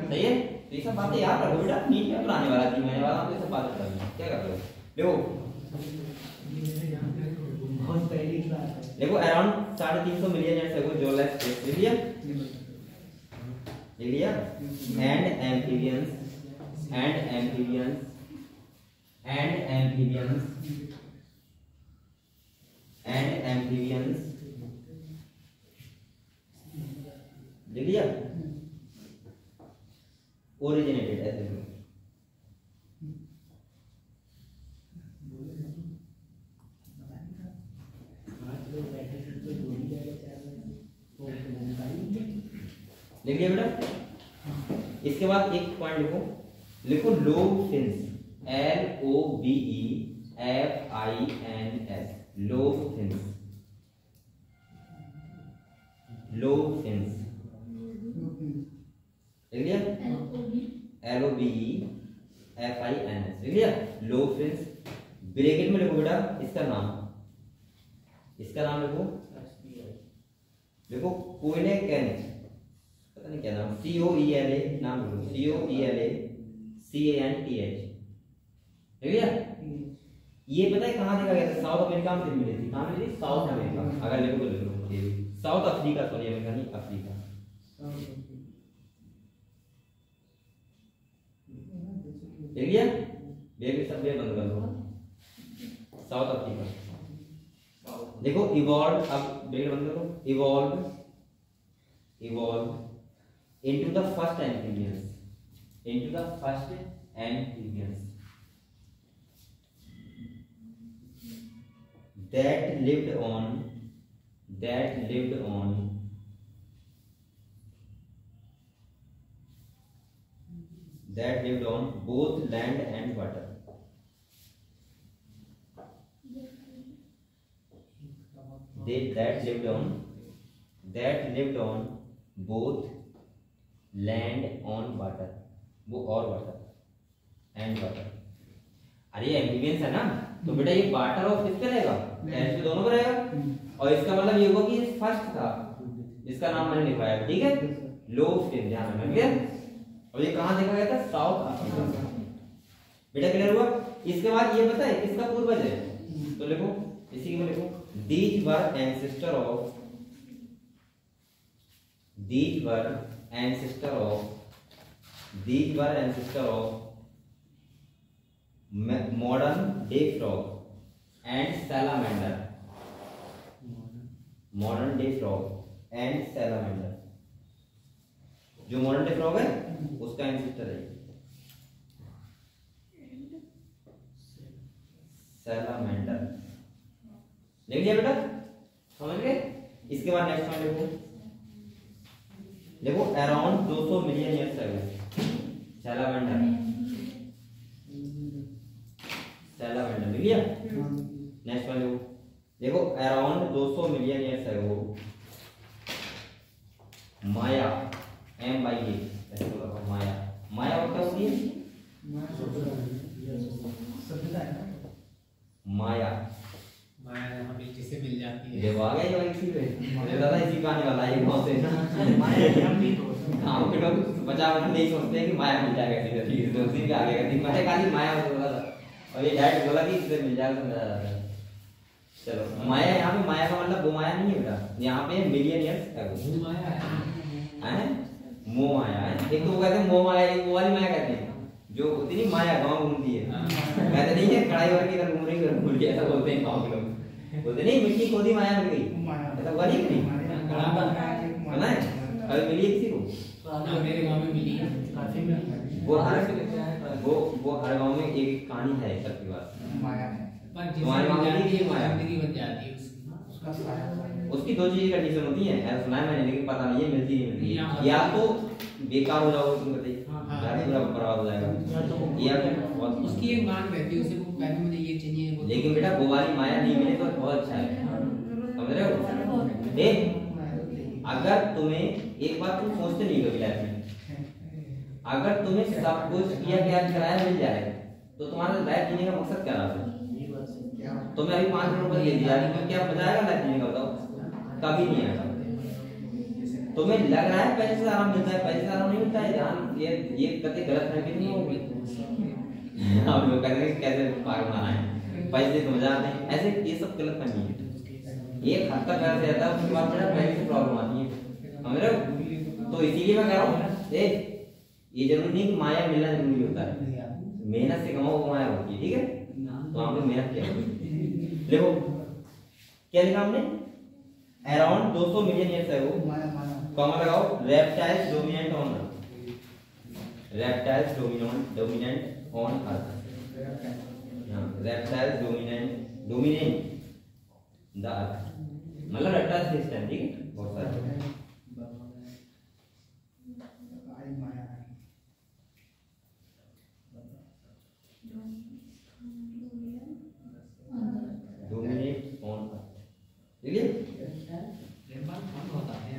A: सही है। तो ये सब बातें याद रखो बेटा, नीट में पुराने वाला 3 महीने वाला आपको सब बातें करनी है। क्या कर रहे हो? देखो अराउंड 350 मिलियन ईयर्स अगो जोलाइसिस लिख लिया, एंड एम्फीबियंस लिख लिया, ओरिजिनेटेड ऐसे में। लिख लिया बेटा। इसके बाद एक पॉइंट लिखो lobe fins, LOBEFINS, lobe fins, lobe fins लिख लिया, LOBEFINS लिख लिया, लोब फिन्स। ब्रैकेट में लिखो बेटा इसका नाम लिखो, कोयले कैनिस, पता नहीं क्या नाम, COELA नाम लिखो, COELACANTH ठीक है। ये पता है कहाँ देखा गया था? साउथ अमेरिका में मिली थी। कहाँ मिली थी? South America. अगर लिखो तो लिखो साउथ अफ्रीका, सॉरी अमेरिका नहीं, अफ्रीका। ठीक है, बेबी सब ये बंद कर दो। साउथ अफ्रीका देखो, इवॉल्व, अब ब्रेक बंद करो, evolve into the first amphibians that lived on both land and water. That lived on both land on water, वो और वाटर एंड वाटर। अरे ये एम्फीबियंस है ना, तो बेटा ये वाटर और किस पे रहेगा? लैंड पे, दोनों पे रहेगा। और इसका मतलब ये होगा कि ये फर्स्ट था, इसका नाम मैंने लिखवाया, ठीक है, लोब फिन, ध्यान रखना, ठीक है। और ये कहाँ देखा गया था? South Africa. बेटा क्लियर हुआ? इसके बाद ये पता है किसका पूर्वज है? तो लिखो, इसी में लिखो, these were ancestor of modern day frog and salamander. जो मॉडर्न डे फ्रॉग है उसका एंसेस्टर है सैलामेंडर। लिख लिया बेटा, समझ गए? इसके बाद नेक्स्ट वन देखो around 200 million years ago salamander लिख लिया। नेक्स्ट वन देखो अराउंड 200 मिलियन ईयर्स अगो माया, MIA ऐसे बोला, माया और क्या होती है? माया
D: यहाँ पे किसे मिल जाती है?
A: देव आ गया ये इसी पे, मुझे लगा इसी पे आने वाला है गांव से ना। गांव के लोग बचा नहीं सोचते हैं कि माया मिल जाएगा सीधे, ठीक है, तो उसी पे आ गया कि मैं खाली माया बोला था और ये डायरेक्ट बोला कि इससे मिल जाएगा तो मजा आ रहा है। चलो माया, यहाँ पे माया का मतलब वो माया नहीं है बेटा, यहाँ पे मिलियन ईयर्स है, मोह माया है। एक तो वो कहते हैं मोह माया, एक वो वाली माया कहते हैं जो होती नहीं माया गाँव घूमती है, कहते नहीं है कढ़ाई वाली की तरह घूम रही है, भूल गया ऐसा बोलते हैं गाँव के लोग, बोलते नहीं मिट्टी खोदी माया मिल गई, ऐसा हुआ नहीं कभी? सुना है? कभी मिली है किसी को?
D: मेरे गांव में मिली है,
A: वो हर गांव में एक कहानी है सबके पास।
C: माया
D: तुम्हारे गांव में मिली है, माया जिंदगी बन जाती है उसका साया।
A: उसकी दो चीज कंडीशन होती है, ऐसा सुना है मैंने लेकिन पता नहीं है मिलती नहीं मिलती,
D: यहाँ
A: या तो बेकार हो जाओगे तुम बताइए,
D: हाँ।
A: या तो पूरा बर्बाद हो जाएगा, या फिर बहुत
D: उसकी एक मांग रहती है, उसे वो पहले मुझे ये चाहिए वो,
A: लेकिन बेटा वो वाली माया नहीं मिले तो बहुत अच्छा है, समझ रहे हो? देख अगर तुम्हें एक बात तुम सोचते नहीं कभी लाइफ में, अगर तुम्हें सब कुछ किया क्या कराया मिल जाए तो तुम्हारा लाइफ जीने का मकसद क्या रहा? तुम्हें अभी 5 करोड़ रुपए ले दिया, तो क्या मजा आएगा लाइफ जीने का बताओ? कभी नहीं आएगा। तुम्हें लग रहा है पैसे से आराम मिलता है, पैसे से आराम नहीं मिलता है, ध्यान ये कतई गलत है कि नहीं होगी? आप लोग कहते हैं कैसे पागल बनाना है, पैसे से मजा आते हैं, ऐसे ये सब गलत फहमी है। एक हद तक ऐसे रहता है, उसके बाद मेरा पैसे से प्रॉब्लम आती है, समझ रहे हो? तो इसीलिए मैं कह रहा हूँ देख, ये जरूरी नहीं कि माया मिलना जरूरी होता है, मेहनत से कमाओ वो माया होती है, ठीक है? तो हमने मेहनत किया। देखो क्या लिखा हमने, अराउंड 200 मिलियन ईयर्स है वो, कॉमा लगाओ, reptiles dominant on earth, reptiles dominant on earth, reptiles dominant the earth, मतलब रेप्टाइल्स सिस्टम है, ठीक है? बहुत सारे डोमिनेट ऑन अर्थ, ठीक है?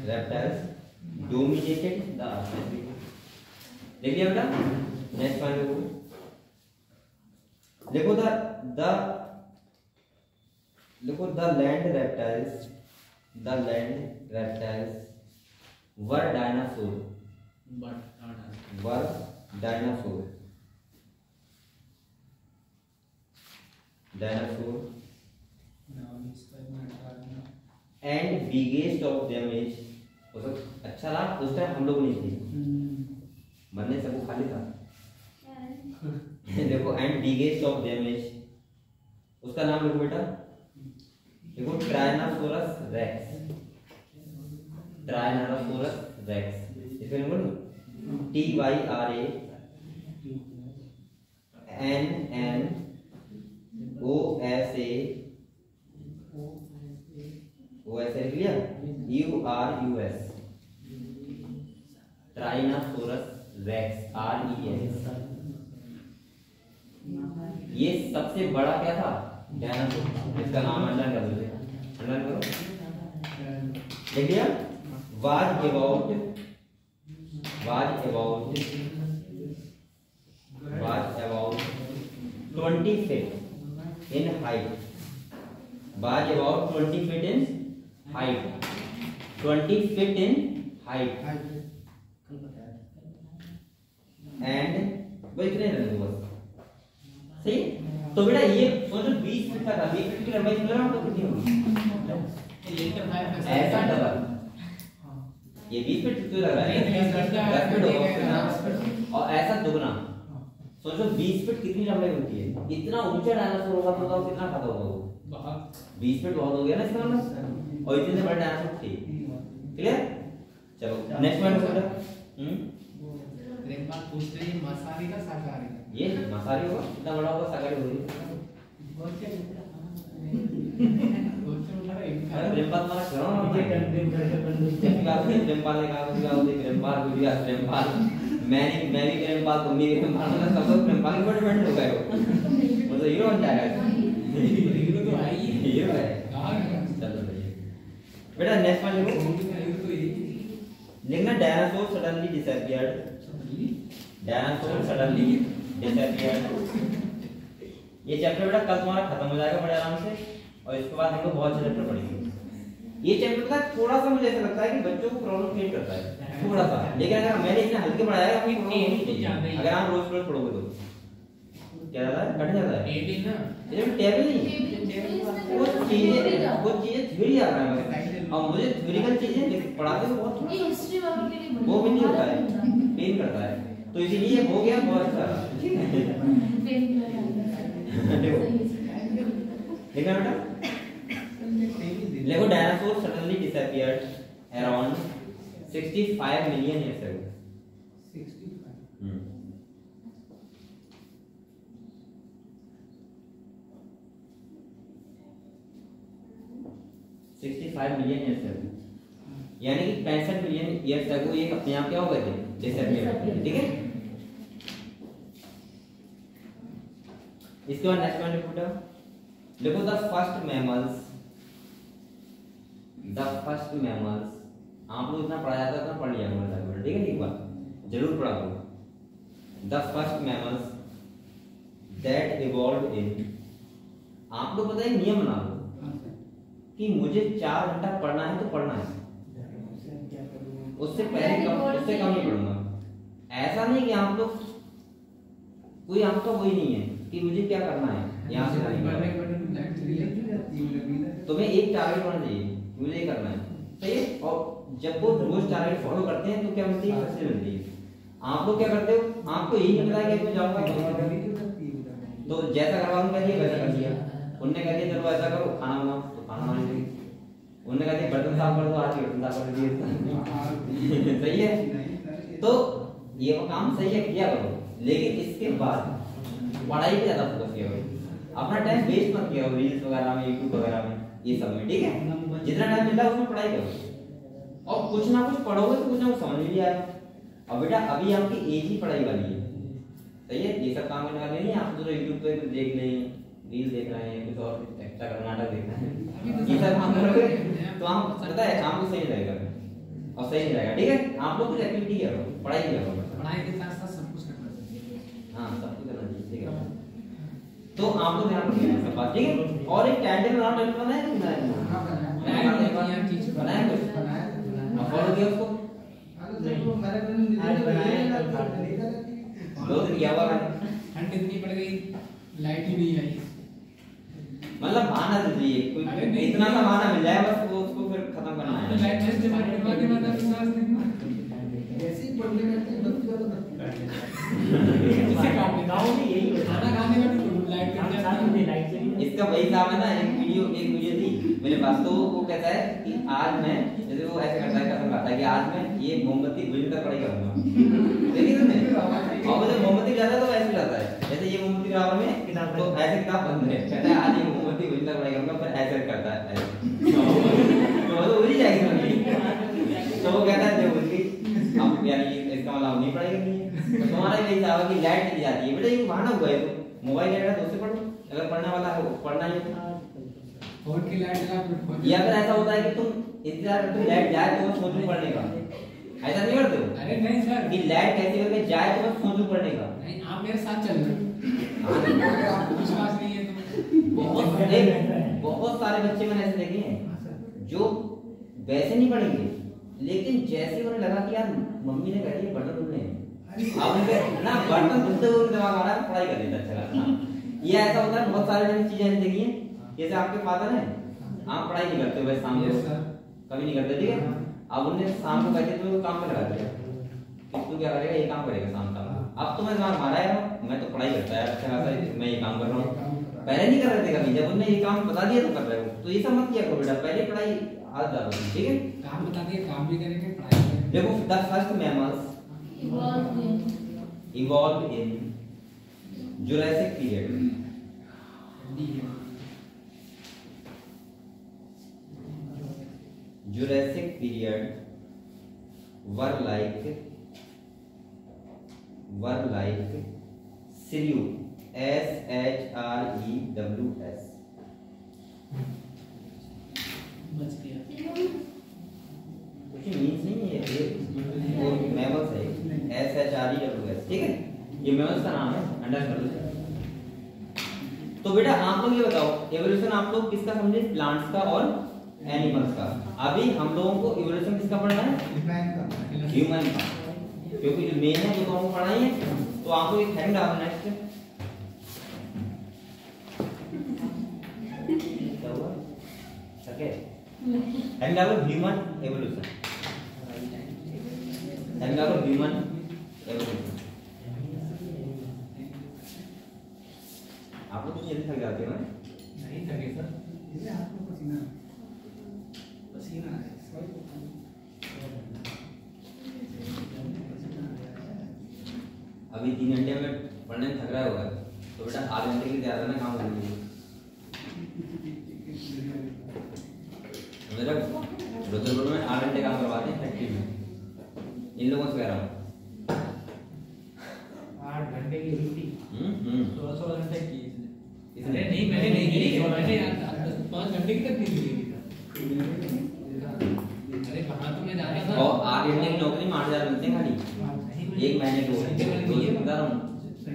A: रेप्टाइल्स डोमिनेटेड द अर्थ, देख लिया बेटा? नेक्स्ट पॉइंट देखो, देखो the land reptiles were dinosaur, and biggest of them is, अच्छा रहा उस टाइम हम लोग नहीं थे, मरने से वो खाली था। देखो and biggest of them is, उसका नाम लिखो बेटा, देखो ट्रायनासोरस रेक्स, इसमें लिखो TRANNOSURUS, ट्राइनासोरस रेक्स, REX। ये सबसे बड़ा क्या था? डायनासोर। इसका नाम अंडरलाइन कर दो, अंडरलाइन करो, देख लिया? was about 20 feet in height, was about 20 feet in height, 20 feet in height, and वो इतने रहे बस, सही? तो बेटा ये सोचो 20 फीट का था, 20 फीट की लंबाई समझ रहे हो आपको कितनी होगी? ऐसा डबल, ये 20 फीट क्यों लग रहा है? 10 फीट होगा, और ऐसा दुगना। सोचो 20 फीट कितनी लंबाई होती है? इतना ऊंचा डायनासोर होगा तो बताओ कितना खाता होगा वो? 20 फीट बहुत हो गया ना इसका मतलब, और इतने बड़े डायनासोर थे। क्लियर? चलो नेक्स्ट वन बेटा।
D: एक बात पूछ रही है, मसारी का शाकाहारी?
A: ये मसारी होगा, इतना बड़ा होगा, शाकाहारी होगी। अरे प्रेमपाल मारा करो ना, प्रेमपाल ने कहा प्रेमपाल, मैं भी प्रेमपाल, तुम भी प्रेमपाल, सब लोग प्रेमपाल के ऊपर डिपेंड हो गए हो, मतलब हीरो बन जाएगा।
D: हीरो तो है ही,
A: हीरो है। चलो बेटा नेक्स्ट वन लिखना, डायनासोर सडनली डिसअपीयर्ड, ये चैप्टर बेटा कल तुम्हारा खत्म हो जाएगा बड़े आराम से, और इसके बाद हम लोग बहुत अच्छे चैप्टर पढ़ेंगे। ये चैप्टर का थोड़ा सा मुझे ऐसा लगता है कि बच्चों को प्रॉब्लम क्रिएट करता है थोड़ा सा, लेकिन अगर मैंने इतना हल्के पढ़ाया है अपनी प्रॉब्लम नहीं चाहिए, अगर आप रोज रोज पढ़ोगे तो क्या जाता है, कट जाता है।
D: टेबल ना,
A: ये टेबल नहीं, वो चीजें थ्योरी आ रहा है, और मुझे थ्योरिकल चीजें पढ़ाते तो बहुत
B: ये हिस्ट्री वालों के लिए
A: वो भी नहीं होता है, पेन करता है, तो इसीलिए हो गया बहुत अच्छा, ठीक है? देखा बेटा, देखो dinosaur suddenly disappeared around 65 million years ago. 65 65 million years ago, यानी कि 65 मिलियन ईयर्स अगो ये अपने आप क्या हो गए थे, डिसअपियर। ठीक है, इसके बाद नेक्स्ट पॉइंट पूछा, देखो द फर्स्ट मैमल्स, आप लोग इतना पढ़ा जाता है, इतना पढ़ लिया होगा, ठीक है, एक बार जरूर पढ़ा करो। The first mammals that evolve in, आप लोग पता है नियम बना लो कि मुझे 4 घंटा पढ़ना है तो पढ़ना है, उससे पहले उससे कम नहीं पढ़ूंगा। ऐसा नहीं कि आप लोग कोई आपका वही नहीं है कि मुझे क्या करना है, यहाँ से तुम्हें एक टारगेट होना चाहिए, मुझे ये करना है, सही है। और जब वो रोज टारगेट फॉलो करते हैं तो क्या मिलती है, सक्सेस मिलती है। आप लोग क्या करते हो, आपको यही नहीं पता कि मैं जाऊंगा तो जैसा करवाऊं कह दिया वैसा कर दिया, उनने कह दिया चलो ऐसा करो, खाना बनाओ तो खाना बना दिया, उनने कह दिया बर्तन साफ कर दो, आज बर्तन साफ कर दिए। सही है, तो ये वो काम सही है, किया करो, लेकिन इसके बाद पढ़ाई पे ज्यादा फोकस किया करो, अपना टाइम वेस्ट मत किया करो रील्स वगैरह में, यूट्यूब वगैरह में, ये सब में। ठीक है, जितना टाइम मिलता है उसमें पढ़ाई करो, और कुछ ना कुछ पढ़ोगे तो कुछ ना कुछ समझ में भी आएगा। और बेटा अभी आपकी एज ही पढ़ाई वाली है, सही है, ये सब काम करने वाले नहीं। आप जो यूट्यूब पे कुछ देख लें, रील देख रहे हैं, कुछ और एक्स्ट्रा नाटक देख रहे हैं, ये सब काम करोगे तो आप पता है काम को सही रहेगा और सही नहीं रहेगा। ठीक है, आप लोग कुछ एक्टिविटी करो, पढ़ाई करो,
D: पढ़ाई के साथ साथ सब कुछ करना चाहिए।
A: हाँ, सब कुछ करना चाहिए। ठीक है, तो आप लोग ध्यान रखिए सब बात। ठीक है, और एक टाइम टेबल बनाना, टाइम बनाया कि नहीं बनाया, कुछ फॉलो किया उसको, 2 दिन क्या हुआ,
D: ठंड इतनी पड़ गई, लाइट ही नहीं आई,
A: मतलब बहाना दीजिए कोई, इतना सा बहाना मिल जाए बस, वो उसको फिर खत्म करना है।
D: लाइट जैसे
C: ऐसे ही पढ़ने करते हैं बच्चे वाला
E: गाँव में यही होता है,
D: खाना खाने में लाइट कट जाती है, लाइट चली
A: इसका वही काम है ना, एक वीडियो थी मेरे पास, तो वो कहता है कि आज मैं, जैसे वो ऐसे करता है, कसम खाता है कि आज मैं ये मोमबत्ती बुझने तक पढ़ाई करूंगा। देखिए तुमने, और वो जब मोमबत्ती जाता है तो ऐसे जाता है, जैसे ये मोमबत्ती बराबर में किताब, तो ऐसे किताब बंद है, कहता है आज ये मोमबत्ती बुझने तक पढ़ाई करूंगा, फिर ऐसे करता है, तो वो तो उड़ ही जाएगी। तो वो कहता है देखो उसकी अब यानी इसका मतलब नहीं पढ़ाई करनी है, तो तुम्हारा यही हिसाब है कि लाइट चली जाती है, बेटा ये बहाना हुआ है, तो मोबाइल ले रहा है तो उससे पढ़ो, अगर पढ़ने वाला है पढ़ना ही,
D: और की लाइट लगा,
A: या फिर ऐसा होता है कि तुम इंतजार करते हो लाइट जाए तो सोचो पढ़ने का, ऐसा नहीं करते हो?
D: अरे नहीं सर,
A: कि लाइट कैसे करके जाए तो बस सोचो पढ़ने का।
D: नहीं आप मेरे साथ चल रहे हो, आपको विश्वास नहीं है तो
A: बहुत सारे बच्चे मैंने ऐसे देखे हैं जो वैसे नहीं पढ़ेंगे, लेकिन जैसे उन्हें लगा कि यार मम्मी ने कह दिया बटन धुलने हैं, अब उनके ना बटन धुलते हुए दिमाग आ रहा है, पढ़ाई कर लेता अच्छा लगता। ये ऐसा होता है, बहुत सारे मैंने चीजें ऐसी देखी हैं, जैसे आपके फादर हैं, आप पढ़ाई नहीं करते हो वैसे शाम को, कभी नहीं करते, ठीक है, अब उन्हें शाम को कहते तो काम पे लगा दिया, तू क्या करेगा, ये काम करेगा शाम का, अब तो मैं दिमाग मारा है, मैं तो पढ़ाई करता है अच्छा खासा, मैं ये काम कर रहा हूँ, पहले नहीं कर रहे थे कभी, जब उन्हें ये काम बता दिया तो कर रहे हो, तो ये सब मत किया करो बेटा, पहले पढ़ाई आदत डालो, ठीक है,
D: काम बता दिए, काम भी करेंगे, पढ़ाई करेंगे।
A: देखो the first mammals evolve in Jurassic period, Jurassic period were like shrew, SHREWS,
D: बच गया,
A: कुछ मीन्स नहीं है ये, वो मैमल्स है, SHREWS, ठीक है, ये मैमल्स का नाम है, अंडरस्टैंड। तो बेटा आप लोग ये बताओ, एवोल्यूशन आप लोग किसका समझे, प्लांट्स का और एनिमल्स का। अभी हम लोगों को इवोल्यूशन किसका पढ़ना है, ह्यूमन का, क्योंकि जो मेन है वो तो हमको पढ़ना ही है। तो आपको एक हेडिंग डालना है, क्या हुआ, ओके, हेडिंग डालो ह्यूमन एवोल्यूशन, हेडिंग डालो ह्यूमन एवोल्यूशन। आप लोग जल्दी थक जाते हो ना?
D: नहीं थके सर,
C: इसलिए आपको पसीना है।
A: अभी 3 घंटे में पढ़ने में थक रहा होगा, तो बेटा आधे घंटे के लिए ज्यादा ना काम करनी है। मेरा रुद्रपुर में 8 घंटे काम करवाते हैं फैक्ट्री में। इन लोगों से कह रहा हूँ
D: 8 घंटे की ड्यूटी
E: 16 घंटे की
D: अरे नहीं मैंने नहीं की, मैंने 5 घंटे की तक नहीं दी। अरे कहाँ तुम्हें जाना था?
A: और 8 घंटे की नौकरी में 8,000 मिलते हैं खाली 1 महीने को। बता रहा हूँ,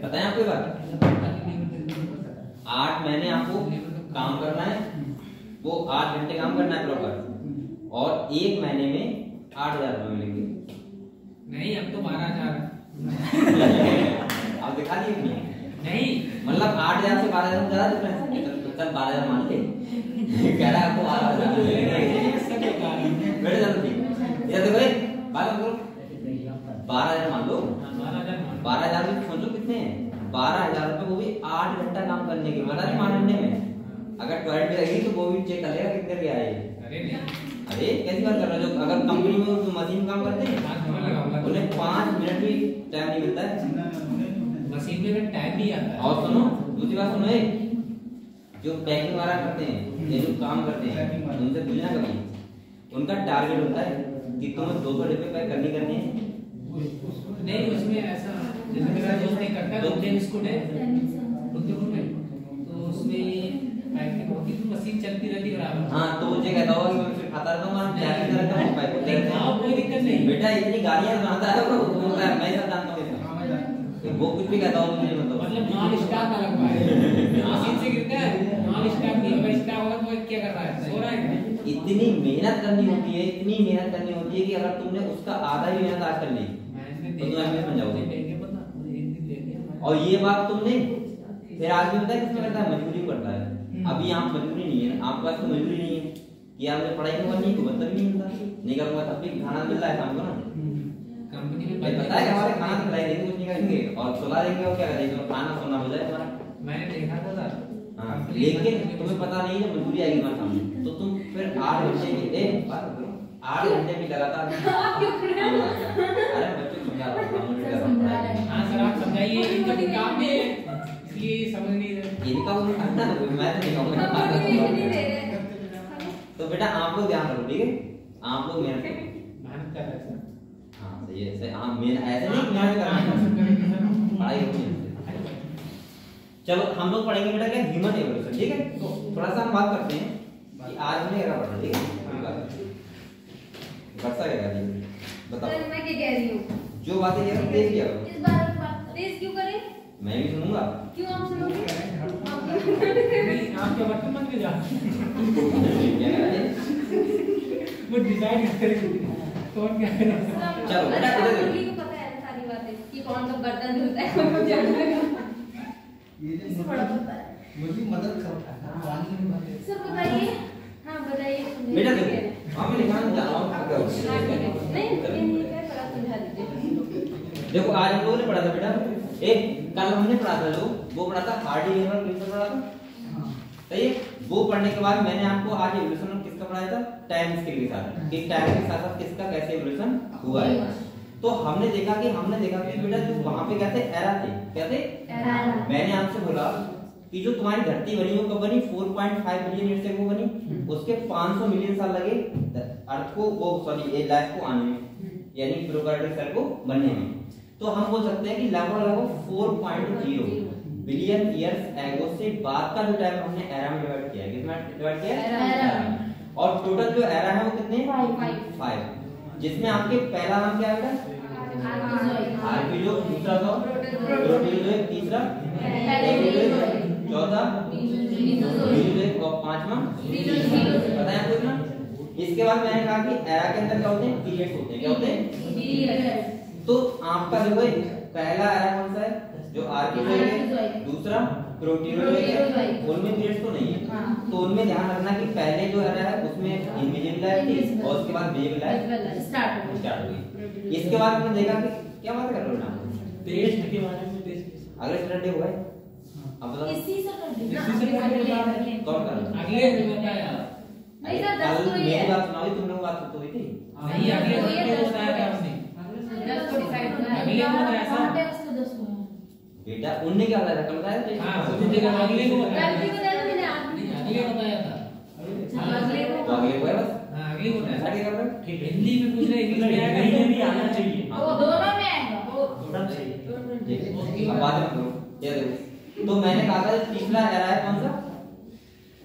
A: पता है आपको ये बात? 8 महीने आपको काम करना है, वो 8 घंटे काम करना है प्रॉपर, और 1 महीने में 8,000 रुपये मिलेंगे।
D: नहीं अब तो 12,000
A: आप दिखा दिए
D: नहीं
A: मतलब 8,000 से 12,000 में ज्यादा डिफरेंस। चल 12,000 मान ले, कह रहा है आपको 12,000 बेटे चलो ठीक। ये देखो बात करो 12,000 मान लो, 12,000 में सोचो कितने हैं, 12,000 रुपये, वो भी 8 घंटा काम करने के। बता नहीं 8 घंटे में अगर टॉयलेट में रहेगी तो वो भी चेक करेगा कितने के आए। अरे कैसी बात कर रहे हो? जो अगर कंपनी में जो मशीन काम करते हैं उन्हें 5 मिनट भी टाइम नहीं मिलता है,
D: मशीन में टाइम नहीं आता है।
A: और सुनो दूसरी बात सुनो, जो पैकिंग वाला करते हैं ये जो काम करते हैं उनसे पूछना कभी, उनका टारगेट होता है कि तुम्हें 200 डिब्बे पैक करनी है।
D: नहीं उसमें ऐसा जैसे मेरा दोस्त एक करता है रुद्र बिस्कुट है रुद्रपुर में, तो उसमें पैकिंग होती है, मशीन चलती रहती है बराबर।
A: हाँ तो मुझे कहता होगा कि मैं फिर खाता रहता हूँ, मैं पैकिंग करता हूँ, पैक करता रहता हूँ।
D: कोई दिक्कत नहीं
A: बेटा इतनी गालियाँ बनाता है वो, मैं सब जानता हूँ वो कुछ भी कहता हूँ मुझे
D: मतलब माल स्टॉक अलग है, मशीन से गिरता है माल स्टॉक नहीं होगा, स्टॉक होगा तो क्या कर रहा है, सो रहा है।
A: इतनी मेहनत करनी होती है, इतनी मेहनत करनी होती है कि अगर तुमने उसका आधा ही मेहनत आज कर ली तो तुम एमएस बन जाओगे। और ये बात तुमने फिर आदमी पता है किसमें करता है, मजबूरी करता है। अभी आप मजबूरी नहीं है, आपके पास तो मजबूरी नहीं है कि आपने पढ़ाई करनी तो बंदा भी नहीं मिलता, नहीं करूंगा तब भी खाना मिल रहा है शाम को ना।
D: कंपनी में
A: पता है हमारे खाना खिलाई देंगे, कुछ नहीं करेंगे और सुला देंगे और क्या करेंगे, तो खाना सोना हो जाए हमारा।
D: मैंने देखा था सर।
A: हाँ लेकिन तुम्हें पता नहीं है मजबूरी आएगी हमारे सामने, तो तुम फिर 8 घंटे की 8 घंटे की लगातार। अरे बच्चों समझा रहा हूँ।
D: हाँ सर आप समझाइए, इनका भी काम नहीं है इसलिए समझ नहीं रहे।
A: इनका वो करना है, मैं तो नहीं कहूँगा। तो बेटा आप लोग ध्यान रखो, ठीक है? आप लोग मेहनत
D: मेहनत कर रहे हैं सर।
A: हाँ सही है, ऐसे हाँ ऐसे नहीं मेहनत करना, पढ़ाई होती है। चलो हम लोग पढ़ेंगे बेटा क्या, ह्यूमन एवोल्यूशन, ठीक है? तो थोड़ा सा हम बात करते हैं कि आज हमने क्या पढ़ा, ठीक है? वर्षा क्या कर रही है बताओ।
B: सर मैं क्या कह रही हूँ,
A: जो बातें कह रही है तेज किया करो।
B: इस बार बात तेज क्यों करें?
A: मैं भी सुनूंगा।
B: क्यों आप सुनोगे?
D: नहीं आपके बर्तन मत ले जा,
A: क्या कह रहे हैं?
D: वो डिसाइड करेंगे कौन क्या करेगा।
A: चलो बेटा इधर देखो।
B: मुझे को पता है सारी बातें कि कौन सा बर्तन धुलता है कौन सा झाड़ू
C: ये जो
B: इससे बड़ा पता है।
C: मुझे मदद करता है पानी में मदद।
B: सर बताइए, हाँ बताइए।
A: बेटा देखो हाँ मैं लिखाना चाह रहा हूँ।
B: नहीं ये क्या पढ़ा समझा दीजिए।
A: देखो आज हम लोगों ने पढ़ा था बेटा, एक कल हमने पढ़ा था जो वो पढ़ा था हार्डी लीवर प्रिंसिपल पढ़ा था, सही है? वो पढ़ने के बाद मैंने आपको आज एवोल्यूशन किसका पढ़ाया था, टाइम स्केल के साथ, कि टाइम के साथ साथ किसका कैसे एवोल्यूशन हुआ है। तो हमने देखा कि बेटा जो वहां पे क्या थे, एरा थे, क्या थे? मैंने आपसे बोला कि जो तुम्हारी धरती बनी वो कब बनी, 4.5 बिलियन ईयर से वो बनी, उसके 500 मिलियन साल लगे अर्थ को वो सॉरी लाइफ को आने में, यानी प्रोकैरियोटिक सेल को बनने में। तो हम बोल सकते हैं कि लगभग 4.0 बिलियन ईयर्स एगो से बाद का जो टाइम हमने एरा में डिवाइड किया है, किसमें डिवाइड किया है? और टोटल जो एरा है वो कितने? 5, जिसमें आपके पहला नाम क्या है बेटा? आर्कियोलॉजी, दूसरा था प्रोटीजोइक, तीसरा एग्रीजोइक, चौथा मीसोजोइक और पांचवा पता है आपको इतना? इसके बाद मैंने कहा कि एरा के अंदर क्या होते हैं, पीरियड्स होते हैं, क्या होते हैं? तो आपका देखो पहला एरा कौन सा है, जो आर्कियोलॉजी है, दूसरा प्रोटीजोइक है, उनमें पीरियड्स तो नहीं है। तो उनमें ध्यान रखना कि पहले जो एरा है उसमें इनविजिबल लाइफ थी और उसके बाद विजिबल लाइफ स्टार्ट हुई। इसके बाद हमने देखा कि क्या बात कर रहे हो ना,
E: टेस्ट के बारे में टेस्ट
A: अगले सैटरडे हुआ है, अब बताओ
B: इसी से कर देना,
D: इसी से कर देना।
A: कौन कर रहा है?
D: अगले दिन बताया
B: नहीं सर 10
A: कल
B: को ही
A: मेरी
B: है।
A: बात सुनाई, तुमने वो बात तो हुई थी।
D: नहीं अगले दिन को बताया था आपने,
B: 10 को डिसाइड होना है।
D: अगले को बताया था।
B: कहाँ पे उसको 10 को है?
A: बेटा उनने क्या बताया था, कल बताया था?
D: हाँ उस दिन अगले को बताया
B: कल भी बताया था मैंने आज भी।
D: अगले बताया था।
B: अगले
A: तो
B: को
A: अगले हुआ है बस।
D: अर्ली होता है।
A: ऐसा क्या कर रहे हो?
E: ठीक है।
D: हिंदी में पूछ रहे हैं, इंग्लिश में आएगा।
E: हिंदी में भी आना चाहिए।
B: वो दोनों में आएगा वो
E: दोनों चाहिए।
A: ठीक है, अब बात करो ये देखो, तो मैंने कहा था तीसरा एरा है कौन सा?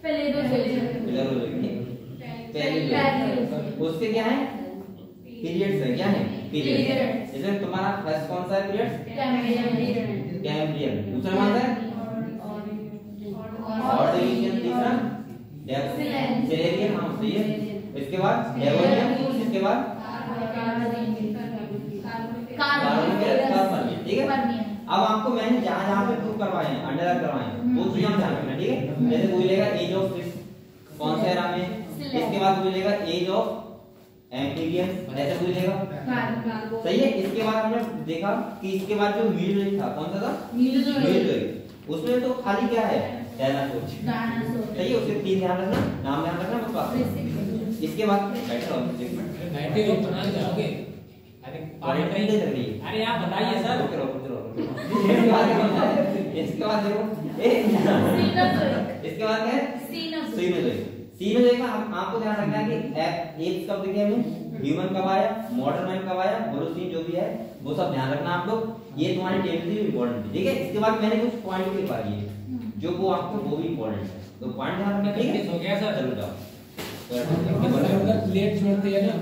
B: पहले दो
A: पहले उसके क्या है? पीरियड्स है, क्या है? पीरियड। इसमें तुम्हारा फर्स्ट कौन सा है पीरियड? कैम्ब्रियन। दूसरा कौन सा है? ऑर्डोविशियन। तीसरा सिलेरियन। हाँ सही है। इसके बाद डेवोनियन। इसके बाद कार्बोनियन। ठीक है। अब आपको मैंने जहाँ जहाँ पे प्रूव करवाए हैं, अंडरलाइन करवाए हैं, वो चीज हम ध्यान रखना, ठीक है। जैसे कोई लेगा एज ऑफ फिश, कौन सा एरा में? इसके बाद कोई लेगा एज ऑफ एम्फीबियन, ऐसे कोई लेगा, सही है। इसके बाद हमने देखा कि इसके बाद जो मीडोजोइक था, कौन सा था? मीडोजोइक। उसमें तो खाली क्या है? डायनासोर। सही है। उसके तीन ध्यान रखना, नाम ध्यान रखना बस। इसके बाद बैठो एक मिनट,
D: 90 लोग बना जाओगे। अरे
A: पॉइंट नहीं दे रही है।
D: अरे आप बताइए सर।
A: रुक इसके बाद देखो इसके बाद क्या है? सीनोजोइक। सीनोजोइक में आपको ध्यान रखना है कि एज कब दिखे हमें, ह्यूमन कब आया, मॉडर्न मैन कब आया, होलोसीन जो भी है वो सब ध्यान रखना आप लोग। ये तुम्हारी टेबल भी इंपॉर्टेंट है, ठीक है। इसके बाद मैंने कुछ पॉइंट लिखा दिए जो वो आपको वो भी इंपॉर्टेंट है, तो पॉइंट ध्यान रखना, ठीक है।
D: हो गया सर।
A: चलो जाओ।
D: प्लेट छोड़ते हैं ना।